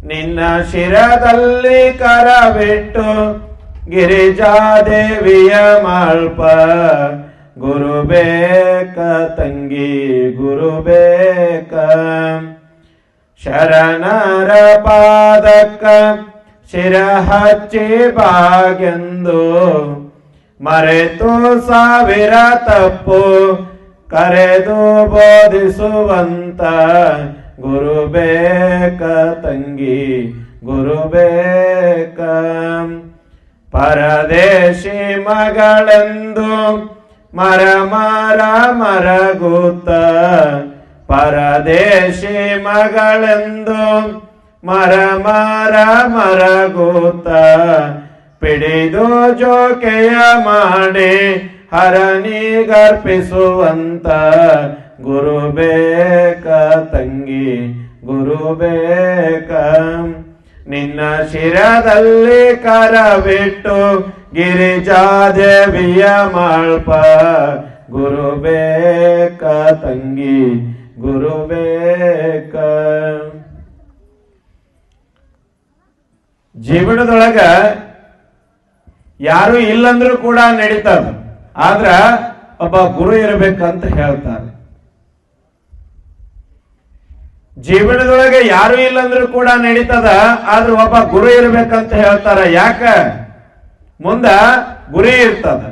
ನಿನ್ನ ಶಿರದಲ್ಲಿ ಕರವಿಟ್ಟು ಗಿರಿಜಾದೇವಿಯ ಮಾಳ್ಪ ಗುರು ಬೇಕ ತಂಗಿ ಗುರು ಬೇಕ ಶರಣರ ಪಾದಕ್ಕ ಶಿರ ಹಚ್ಚಿ ಬಾಗೆಂದು ಮರೆತು ಸಾವಿರ ತಪ್ಪು ಕರೆದು ಬೋಧಿಸುವಂತ ಗುರು ಬೇಕ ತಂಗಿ ಗುರು ಬೇಕ ಪರದೇಶಿ ಮಗಳೆಂದು ಮರಗೂತ ಪರದೇಶಿ ಮಗಳೆಂದು ಮರಗೂತ ಪಿಡಿದು ಜೋಕೆಯ ಮಾಡಿ ಹರನಿಗರ್ಪಿಸುವಂತ ಗುರು ಬೇಕ ತಂಗಿ ಗುರು ಬೇಕ ನಿನ್ನ ಶಿರದಲ್ಲಿ ಕರವಿಟ್ಟು ಗಿರಿಜಾದೇವಿಯ ಮಾಳ್ಪ ಗುರು ಬೇಕ ತಂಗಿ ಗುರು ಬೇಕ. ಜೀವನದೊಳಗ ಯಾರು ಇಲ್ಲಂದ್ರೂ ಕೂಡ ನಡೀತದ, ಆದ್ರ ಒಬ್ಬ ಗುರು ಇರಬೇಕಂತ ಹೇಳ್ತಾರೆ. ಜೀವನದೊಳಗೆ ಯಾರು ಇಲ್ಲಂದ್ರೂ ಕೂಡ ನಡೀತದ, ಆದ್ರೂ ಒಬ್ಬ ಗುರು ಇರ್ಬೇಕಂತ ಹೇಳ್ತಾರ. ಯಾಕ? ಮುಂದ ಗುರಿ ಇರ್ತದ.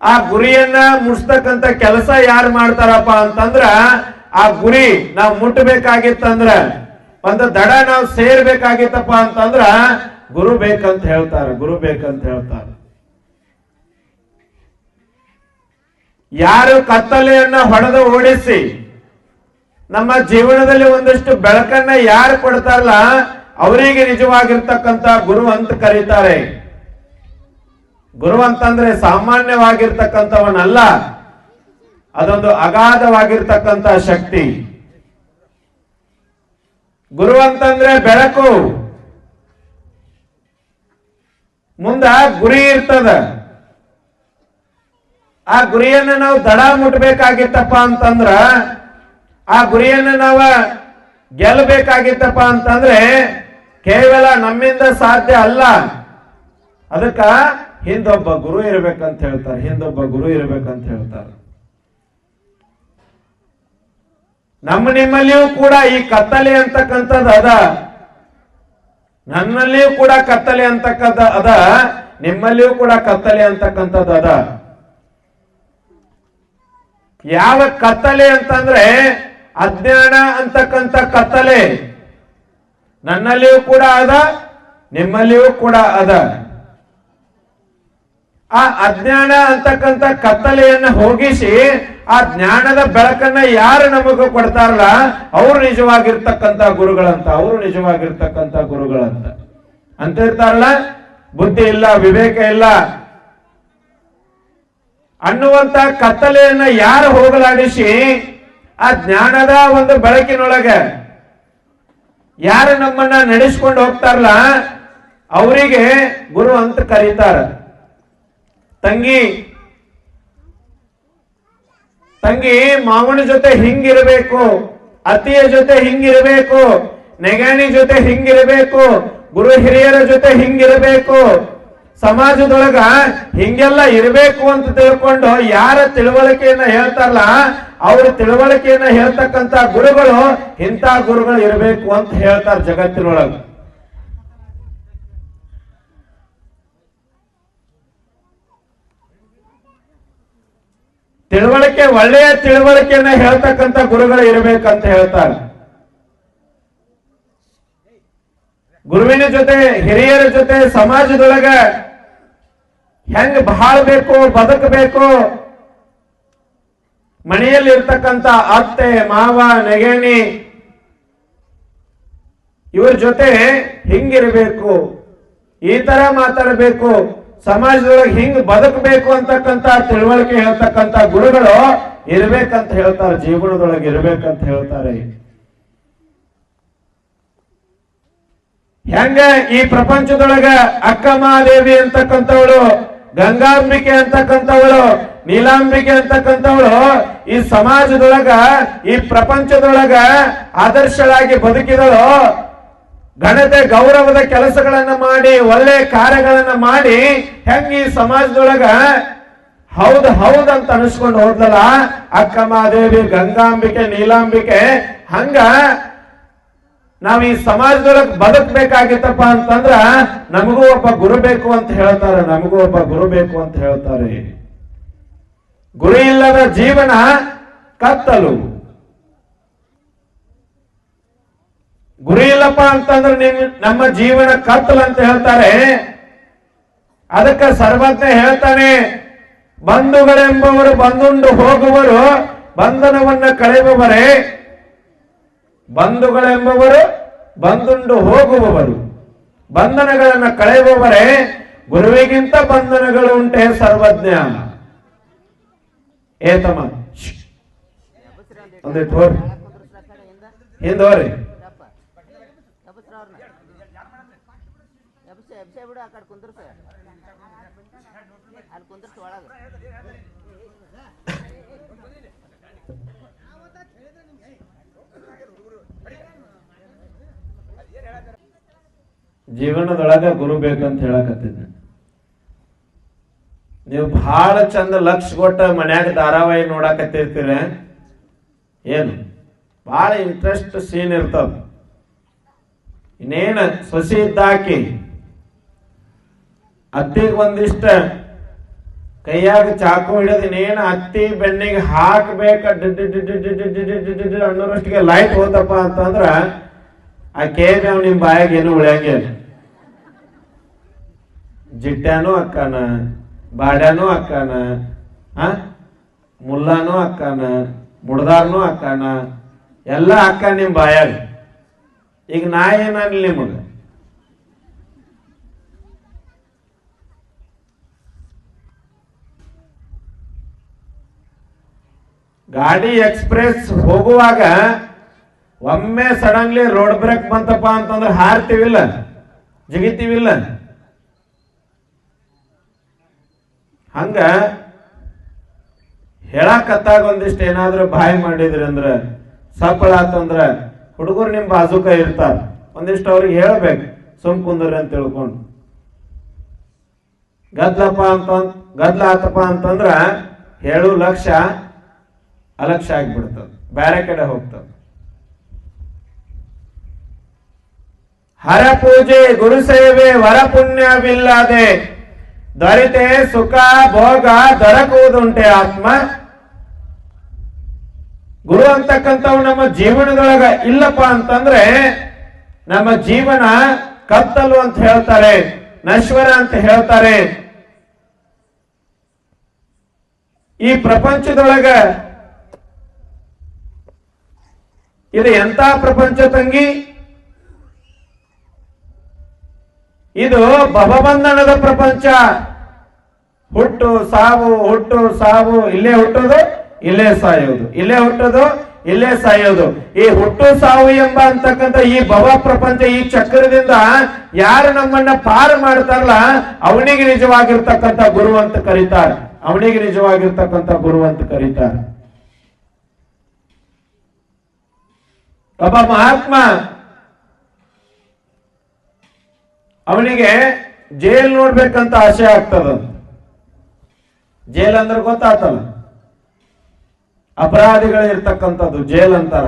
ಆ ಗುರಿಯನ್ನ ಮುಟ್ಸ್ತಕ್ಕಂತ ಕೆಲಸ ಯಾರು ಮಾಡ್ತಾರಪ್ಪ ಅಂತಂದ್ರ, ಆ ಗುರಿ ನಾವು ಮುಟ್ಟಬೇಕಾಗಿತ್ತಂದ್ರ, ಒಂದು ದಡ ನಾವು ಸೇರ್ಬೇಕಾಗಿತ್ತಪ್ಪ ಅಂತಂದ್ರ ಗುರು ಬೇಕಂತ ಹೇಳ್ತಾರೆ. ಗುರು ಬೇಕಂತ ಹೇಳ್ತಾರೆ. ಯಾರು ಕತ್ತಲೆಯನ್ನ ಹೊಡೆದು ಓಡಿಸಿ ನಮ್ಮ ಜೀವನದಲ್ಲಿ ಒಂದಷ್ಟು ಬೆಳಕನ್ನ ಯಾರು ಕೊಡ್ತಾರಲ್ಲ, ಅವರಿಗೆ ನಿಜವಾಗಿರ್ತಕ್ಕಂಥ ಗುರು ಅಂತ ಕರೀತಾರೆ. ಗುರು ಅಂತಂದ್ರೆ ಸಾಮಾನ್ಯವಾಗಿರ್ತಕ್ಕಂಥವನಲ್ಲ, ಅದೊಂದು ಅಗಾಧವಾಗಿರ್ತಕ್ಕಂಥ ಶಕ್ತಿ. ಗುರು ಅಂತಂದ್ರೆ ಬೆಳಕು, ಮುಂದ ಗುರಿ ಇರ್ತದ. ಆ ಗುರಿಯನ್ನ ನಾವು ದಡ ಮುಟ್ಬೇಕಾಗಿತ್ತಪ್ಪ ಅಂತಂದ್ರ, ಆ ಗುರಿಯನ್ನು ನಾವು ಗೆಲ್ಲಬೇಕಾಗಿತ್ತಪ್ಪ ಅಂತಂದ್ರೆ ಕೇವಲ ನಮ್ಮಿಂದ ಸಾಧ್ಯ ಅಲ್ಲ. ಅದಕ್ಕ ಹಿಂದೊಬ್ಬ ಗುರು ಇರ್ಬೇಕಂತ ಹೇಳ್ತಾರೆ. ಹಿಂದೊಬ್ಬ ಗುರು ಇರ್ಬೇಕಂತ ಹೇಳ್ತಾರೆ. ನಿಮ್ಮಲ್ಲಿಯೂ ಕೂಡ ಈ ಕತ್ತಲೆ ಅಂತಕ್ಕಂಥದ್ದು ಅದ, ನನ್ನಲ್ಲಿಯೂ ಕೂಡ ಕತ್ತಲೆ ಅಂತಕ್ಕಂಥ ಅದ, ನಿಮ್ಮಲ್ಲಿಯೂ ಕೂಡ ಕತ್ತಲೆ ಅಂತಕ್ಕಂಥದ್ದು ಅದ. ಯಾವ ಕತ್ತಲೆ ಅಂತಂದ್ರೆ ಅಜ್ಞಾನ ಅಂತಕ್ಕಂಥ ಕತ್ತಲೆ ನನ್ನಲ್ಲಿಯೂ ಕೂಡ ಅದ, ನಿಮ್ಮಲ್ಲಿಯೂ ಕೂಡ ಅದ. ಆ ಅಜ್ಞಾನ ಅಂತಕ್ಕಂಥ ಕತ್ತಲೆಯನ್ನ ಹೋಗಿಸಿ ಆ ಜ್ಞಾನದ ಬೆಳಕನ್ನ ಯಾರು ನಮಗೂ ಕೊಡ್ತಾರಲ್ಲ, ಅವರು ನಿಜವಾಗಿರ್ತಕ್ಕಂಥ ಗುರುಗಳಂತ, ಅವರು ನಿಜವಾಗಿರ್ತಕ್ಕಂಥ ಗುರುಗಳಂತ ಅಂತ ಇರ್ತಾರಲ್ಲ. ಬುದ್ಧಿ ಇಲ್ಲ, ವಿವೇಕ ಇಲ್ಲ ಅನ್ನುವಂತ ಕತ್ತಲೆಯನ್ನ ಯಾರು ಹೋಗಲಾಡಿಸಿ ಆ ಜ್ಞಾನದ ಒಂದು ಬೆಳಕಿನೊಳಗೆ ಯಾರು ನಮ್ಮನ್ನ ನಡೆಸ್ಕೊಂಡು ಹೋಗ್ತಾರಲ್ಲ, ಅವರಿಗೆ ಗುರು ಅಂತ ಕರೀತಾರ. ತಂಗಿ ಮಾವನ ಜೊತೆ ಹಿಂಗಿರಬೇಕು, ಅತಿಯ ಜೊತೆ ಹಿಂಗಿರಬೇಕು, ನೆಗಾಣಿ ಜೊತೆ ಹಿಂಗಿರಬೇಕು, ಗುರು ಹಿರಿಯರ ಜೊತೆ ಹಿಂಗಿರಬೇಕು, ಸಮಾಜದೊಳಗ ಹಿಂಗೆಲ್ಲ ಇರಬೇಕು ಅಂತ ತಿಳ್ಕೊಂಡು ಯಾರ ತಿಳುವಳಿಕೆಯನ್ನ ಹೇಳ್ತಾರಲ್ಲ, ಅವ್ರ ತಿಳುವಳಿಕೆಯನ್ನ ಹೇಳ್ತಕ್ಕಂತ ಗುರುಗಳು ಇಂಥ ಗುರುಗಳು ಇರಬೇಕು ಅಂತ ಹೇಳ್ತಾರೆ ಜಗತ್ತಿನೊಳಗ. ತಿಳುವಳಿಕೆ, ಒಳ್ಳೆಯ ತಿಳುವಳಿಕೆಯನ್ನ ಹೇಳ್ತಕ್ಕಂಥ ಗುರುಗಳು ಇರಬೇಕಂತ ಹೇಳ್ತಾರೆ. ಗುರುವಿನ ಜೊತೆ, ಹಿರಿಯರ ಜೊತೆ ಸಮಾಜದೊಳಗ ಹೆಂಗ್ ಬಾಳ್ಬೇಕು, ಬದುಕಬೇಕು, ಮನೆಯಲ್ಲಿ ಇರ್ತಕ್ಕಂಥ ಅತ್ತೆ ಮಾವ ನೆಗಣಿ ಇವ್ರ ಜೊತೆ ಹಿಂಗಿರಬೇಕು, ಈ ತರ ಮಾತಾಡಬೇಕು, ಸಮಾಜದೊಳಗೆ ಹಿಂಗ್ ಬದುಕಬೇಕು ಅಂತಕ್ಕಂಥ ತಿಳುವಳಿಕೆ ಹೇಳ್ತಕ್ಕಂಥ ಗುರುಗಳು ಇರ್ಬೇಕಂತ ಹೇಳ್ತಾರೆ. ಜೀವನದೊಳಗೆ ಇರ್ಬೇಕಂತ ಹೇಳ್ತಾರೆ. ಹೆಂಗ ಈ ಪ್ರಪಂಚದೊಳಗ ಅಕ್ಕ ಮಹಾದೇವಿ ಅಂತಕ್ಕಂಥವಳು, ಗಂಗಾಂಬಿಕೆ ಅಂತಕ್ಕಂಥವಳು, ನೀಲಾಂಬಿಕೆ ಅಂತಕ್ಕಂಥವಳು ಈ ಸಮಾಜದೊಳಗ ಈ ಪ್ರಪಂಚದೊಳಗ ಆದರ್ಶಳಾಗಿ ಬದುಕಿದಳು. ಘನತೆ ಗೌರವದ ಕೆಲಸಗಳನ್ನ ಮಾಡಿ ಒಳ್ಳೆ ಕಾರ್ಯಗಳನ್ನ ಮಾಡಿ ಹೆಂಗ ಈ ಸಮಾಜದೊಳಗ ಹೌದು ಹೌದಂತ ಅನಿಸ್ಕೊಂಡು ಹೋದ್ಲಲ್ಲ ಅಕ್ಕ ಮಹಾದೇವಿ, ಗಂಗಾಂಬಿಕೆ, ನೀಲಾಂಬಿಕೆ. ಹಂಗ ನಾವ್ ಈ ಸಮಾಜದೊಳಗೆ ಬದುಕಬೇಕಾಗಿತ್ತಪ್ಪ ಅಂತಂದ್ರ ನಮಗೂ ಒಬ್ಬ ಗುರು ಬೇಕು ಅಂತ ಹೇಳ್ತಾರೆ. ನಮಗೂ ಒಬ್ಬ ಗುರು ಬೇಕು ಅಂತ ಹೇಳ್ತಾರೆ. ಗುರು ಇಲ್ಲದ ಜೀವನ ಕತ್ತಲು. ಗುರು ಇಲ್ಲಪ್ಪ ಅಂತಂದ್ರೆ ನಮ್ಮ ಜೀವನ ಕತ್ತಲು ಅಂತ ಹೇಳ್ತಾರೆ. ಅದಕ್ಕೆ ಸರ್ವಜ್ಞ ಹೇಳ್ತಾನೆ, ಬಂಧುಗಳೆಂಬವರು ಬಂದುಂಡು ಹೋಗುವರು, ಬಂಧನವನ್ನ ಕಳೆಯುವವರೇ. ಬಂಧುಗಳೆಂಬವರು ಬಂದುಂಡು ಹೋಗುವವರು, ಬಂಧನಗಳನ್ನ ಕಳೆಯುವವರೇ. ಗುರುವಿಗಿಂತ ಬಂಧನಗಳು ಉಂಟೆ ಸರ್ವಜ್ಞ. ಏತಮ್ಮ ಒಂದಿಟ್ಟು ಹೋರಿ, ಹಿಂದೋರಿ. ಜೀವನದೊಳಗ ಗುರು ಬೇಕಂತ ಹೇಳಕತ್ತಿದ್ದೆ. ನೀವು ಬಹಳ ಚಂದ ಲಕ್ಷ ಕೊಟ್ಟ ಮನ್ಯಾಗ ಧಾರಾವಾಹಿ ನೋಡಕತ್ತಿರ್ತೀರ, ಏನು ಬಹಳ ಇಂಟ್ರೆಸ್ಟ್ ಸೀನ್ ಇರ್ತದ. ಇನ್ನೇನ ಸೊಸಿ ಇದ್ದಾಕಿ ಅತ್ತಿಗೆ ಒಂದಿಷ್ಟ ಕೈಯಾಗ ಚಾಕು ಹಿಡಿದು ಇನ್ನೇನು ಅತ್ತಿ ಬೆನ್ನಿಗೆ ಹಾಕ್ಬೇಕ ಅನ್ನೋರಷ್ಟಿಗೆ ಲೈಟ್ ಹೋತಪ್ಪ ಅಂತಂದ್ರ ಆ ಕೇಳಿ ನಾವು ನಿಮ್ ಬಾಯಾಗ ಏನು ಉಳಿಯಂಗಿಲ್ಲ. ಜಿಟ್ಟ್ಯಾನು ಅಕ್ಕನ, ಬಾಡ್ಯಾನು ಅಕ್ಕನ, ಮುಲ್ಲಾನು ಅಕ್ಕನ, ಮುಡ್ದಾರ್ನು ಅಕ್ಕನ, ಎಲ್ಲ ಅಕ್ಕ ನಿಮ್ ಬಾಯಾಗ. ಈಗ ನಾ ಏನಾಗ್ಲಿ ನಿಮಗ? ಗಾಡಿ ಎಕ್ಸ್ಪ್ರೆಸ್ ಹೋಗುವಾಗ ಒಮ್ಮೆ ಸಡನ್ಲಿ ರೋಡ್ ಬ್ರೇಕ್ ಬಂತಪ್ಪ ಅಂತಂದ್ರೆ ಹಾರ್ತೀವಿಲ್ಲ, ಜಿಗಿತೀವಿಲ್ಲ. ಹಂಗ ಹೇಳಕತ್ತಾಗ ಒಂದಿಷ್ಟು ಏನಾದ್ರು ಬಾಯಿ ಮಾಡಿದ್ರಿ ಅಂದ್ರ ಸಪ್ಪಳ ಆತಂದ್ರ ಹುಡುಗರು ನಿಮ್ ಬಾಜುಕ ಇರ್ತಾರ, ಒಂದಿಷ್ಟು ಅವ್ರಿಗೆ ಹೇಳ್ಬೇಕು ಸುಮ್ ಕುಂದ್ರಿ ಅಂತ ತಿಳ್ಕೊಂಡು. ಗದ್ಲ ಆತಪ್ಪ ಅಂತಂದ್ರ ಹೇಳು ಲಕ್ಷ್ಯ ಅಲಕ್ಷ್ಯ ಆಗ್ಬಿಡ್ತದ, ಬೇರೆ ಕಡೆ ಹೋಗ್ತದ. ಹರ ಪೂಜೆ ಗುರು ಸೇವೆ ವರ ಪುಣ್ಯವಿಲ್ಲದೆ ದೊರೆತೆ ಸುಖ ಭೋಗ ದೊರಕುವುದುಂಟೆ ಆತ್ಮ. ಗುರು ಅಂತಕ್ಕಂಥವು ನಮ್ಮ ಜೀವನದೊಳಗ ಇಲ್ಲಪ್ಪ ಅಂತಂದ್ರೆ ನಮ್ಮ ಜೀವನ ಕತ್ತಲು ಅಂತ ಹೇಳ್ತಾರೆ, ನಶ್ವರ ಅಂತ ಹೇಳ್ತಾರೆ. ಈ ಪ್ರಪಂಚದೊಳಗ ಇದು ಎಂತ ಪ್ರಪಂಚ ತಂಗಿ? ಇದು ಭವಬಂಧನದ ಪ್ರಪಂಚ. ಹುಟ್ಟು ಸಾವು, ಹುಟ್ಟು ಸಾವು, ಇಲ್ಲೇ ಹುಟ್ಟೋದು ಇಲ್ಲೇ ಸಾಯೋದು, ಇಲ್ಲೇ ಹುಟ್ಟೋದು ಇಲ್ಲೇ ಸಾಯೋದು. ಈ ಹುಟ್ಟು ಸಾವು ಎಂಬ ಅಂತಕ್ಕಂಥ ಈ ಭವ ಪ್ರಪಂಚ, ಈ ಚಕ್ರದಿಂದ ಯಾರು ನಮ್ಮನ್ನ ಪಾರು ಮಾಡ್ತಾರಲ್ಲ ಅವನಿಗೆ ನಿಜವಾಗಿರ್ತಕ್ಕಂಥ ಗುರು ಅಂತ ಕರೀತಾರೆ. ಅವನಿಗೆ ನಿಜವಾಗಿರ್ತಕ್ಕಂಥ ಗುರು ಅಂತ ಕರೀತಾರೆ. ಒಬ್ಬ ಮಹಾತ್ಮ ಅವನಿಗೆ ಜೈಲ್ ನೋಡ್ಬೇಕಂತ ಆಸೆ ಆಗ್ತದ. ಜೈಲ್ ಅಂದ್ರೆ ಗೊತ್ತಾತಲ್ಲ, ಅಪರಾಧಿಗಳು ಇರ್ತಕ್ಕಂಥದ್ದು ಜೈಲ್ ಅಂತಾರ.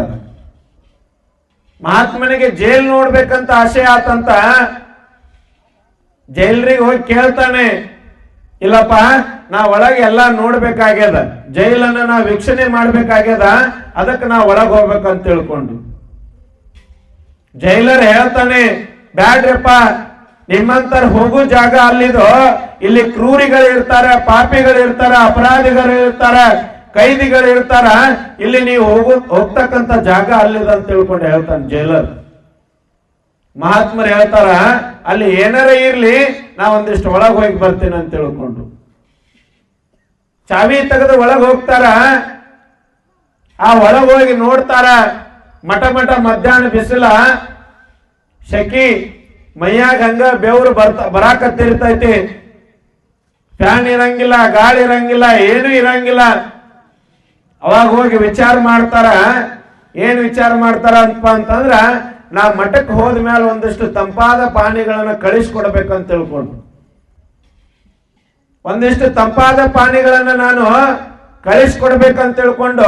ಮಹಾತ್ಮನಿಗೆ ಜೈಲ್ ನೋಡ್ಬೇಕಂತ ಆಸೆ ಆತಂತ ಜೈಲ್ರಿಗೆ ಹೋಗಿ ಕೇಳ್ತಾನೆ, ಇಲ್ಲಪ್ಪ ನಾ ಒಳಗೆ ಎಲ್ಲಾ ನೋಡ್ಬೇಕಾಗ್ಯದ, ಜೈಲನ್ನ ನಾ ವೀಕ್ಷಣೆ ಮಾಡ್ಬೇಕಾಗ್ಯದ, ಅದಕ್ಕೆ ನಾ ಒಳಗೆ ಹೋಗ್ಬೇಕಂತ ತಿಳ್ಕೊಂಡು. ಜೈಲರ್ ಹೇಳ್ತಾನೆ, ಬ್ಯಾಡ್ರಪ್ಪ ನಿಮ್ಮಂತರ ಹೋಗೋ ಜಾಗ ಅಲ್ಲಿದು, ಇಲ್ಲಿ ಕ್ರೂರಿಗಳು ಇರ್ತಾರ, ಪಾಪಿಗಳು ಇರ್ತಾರ, ಅಪರಾಧಿಗಳು ಇರ್ತಾರ, ಕೈದಿಗಳು ಇರ್ತಾರ, ಇಲ್ಲಿ ನೀವು ಹೋಗ್ತಕ್ಕಂಥ ಜಾಗ ಅಲ್ಲಿದೆ ಅಂತ ತಿಳ್ಕೊಂಡು ಹೇಳ್ತಾನೆ ಜೈಲರ್. ಮಹಾತ್ಮರು ಹೇಳ್ತಾರ, ಅಲ್ಲಿ ಏನಾರ ಇರ್ಲಿ ನಾ ಒಂದಿಷ್ಟು ಒಳಗೆ ಹೋಗಿ ಬರ್ತೀನಿ ಅಂತ ತಿಳ್ಕೊಂಡು ಚಾವಿ ತೆಗೆದು ಒಳಗೆ ಹೋಗ್ತಾರ. ಆ ಒಳಗೆ ಹೋಗಿ ನೋಡ್ತಾರ, ಮಠ ಮಠ ಮಧ್ಯಾಹ್ನ ಬಿಸಿಲ, ಶಕಿ, ಮೈಯಾಗ ಹಂಗ ಬೆವರು ಬರಾಕತ್ತಿರ್ತೈತಿ. ಫ್ಯಾನ್ ಇರಂಗಿಲ್ಲ, ಗಾಳಿ ಇರಂಗಿಲ್ಲ, ಏನು ಇರಂಗಿಲ್ಲ. ಅವಾಗ ಹೋಗಿ ವಿಚಾರ ಮಾಡ್ತಾರ. ಏನ್ ವಿಚಾರ ಮಾಡ್ತಾರ ಅಂತಂದ್ರ, ನಾ ಮಠಕ್ಕೆ ಹೋದ್ಮೇಲೆ ಒಂದಿಷ್ಟು ತಂಪಾದ ಪಾನೀಯಗಳನ್ನ ಕಳಿಸ್ಕೊಡ್ಬೇಕಂತ ತಿಳ್ಕೊಂಡು, ಒಂದಿಷ್ಟು ತಂಪಾದ ಪಾನೀಯಗಳನ್ನ ನಾನು ಕಳಿಸ್ಕೊಡ್ಬೇಕಂತ ತಿಳ್ಕೊಂಡು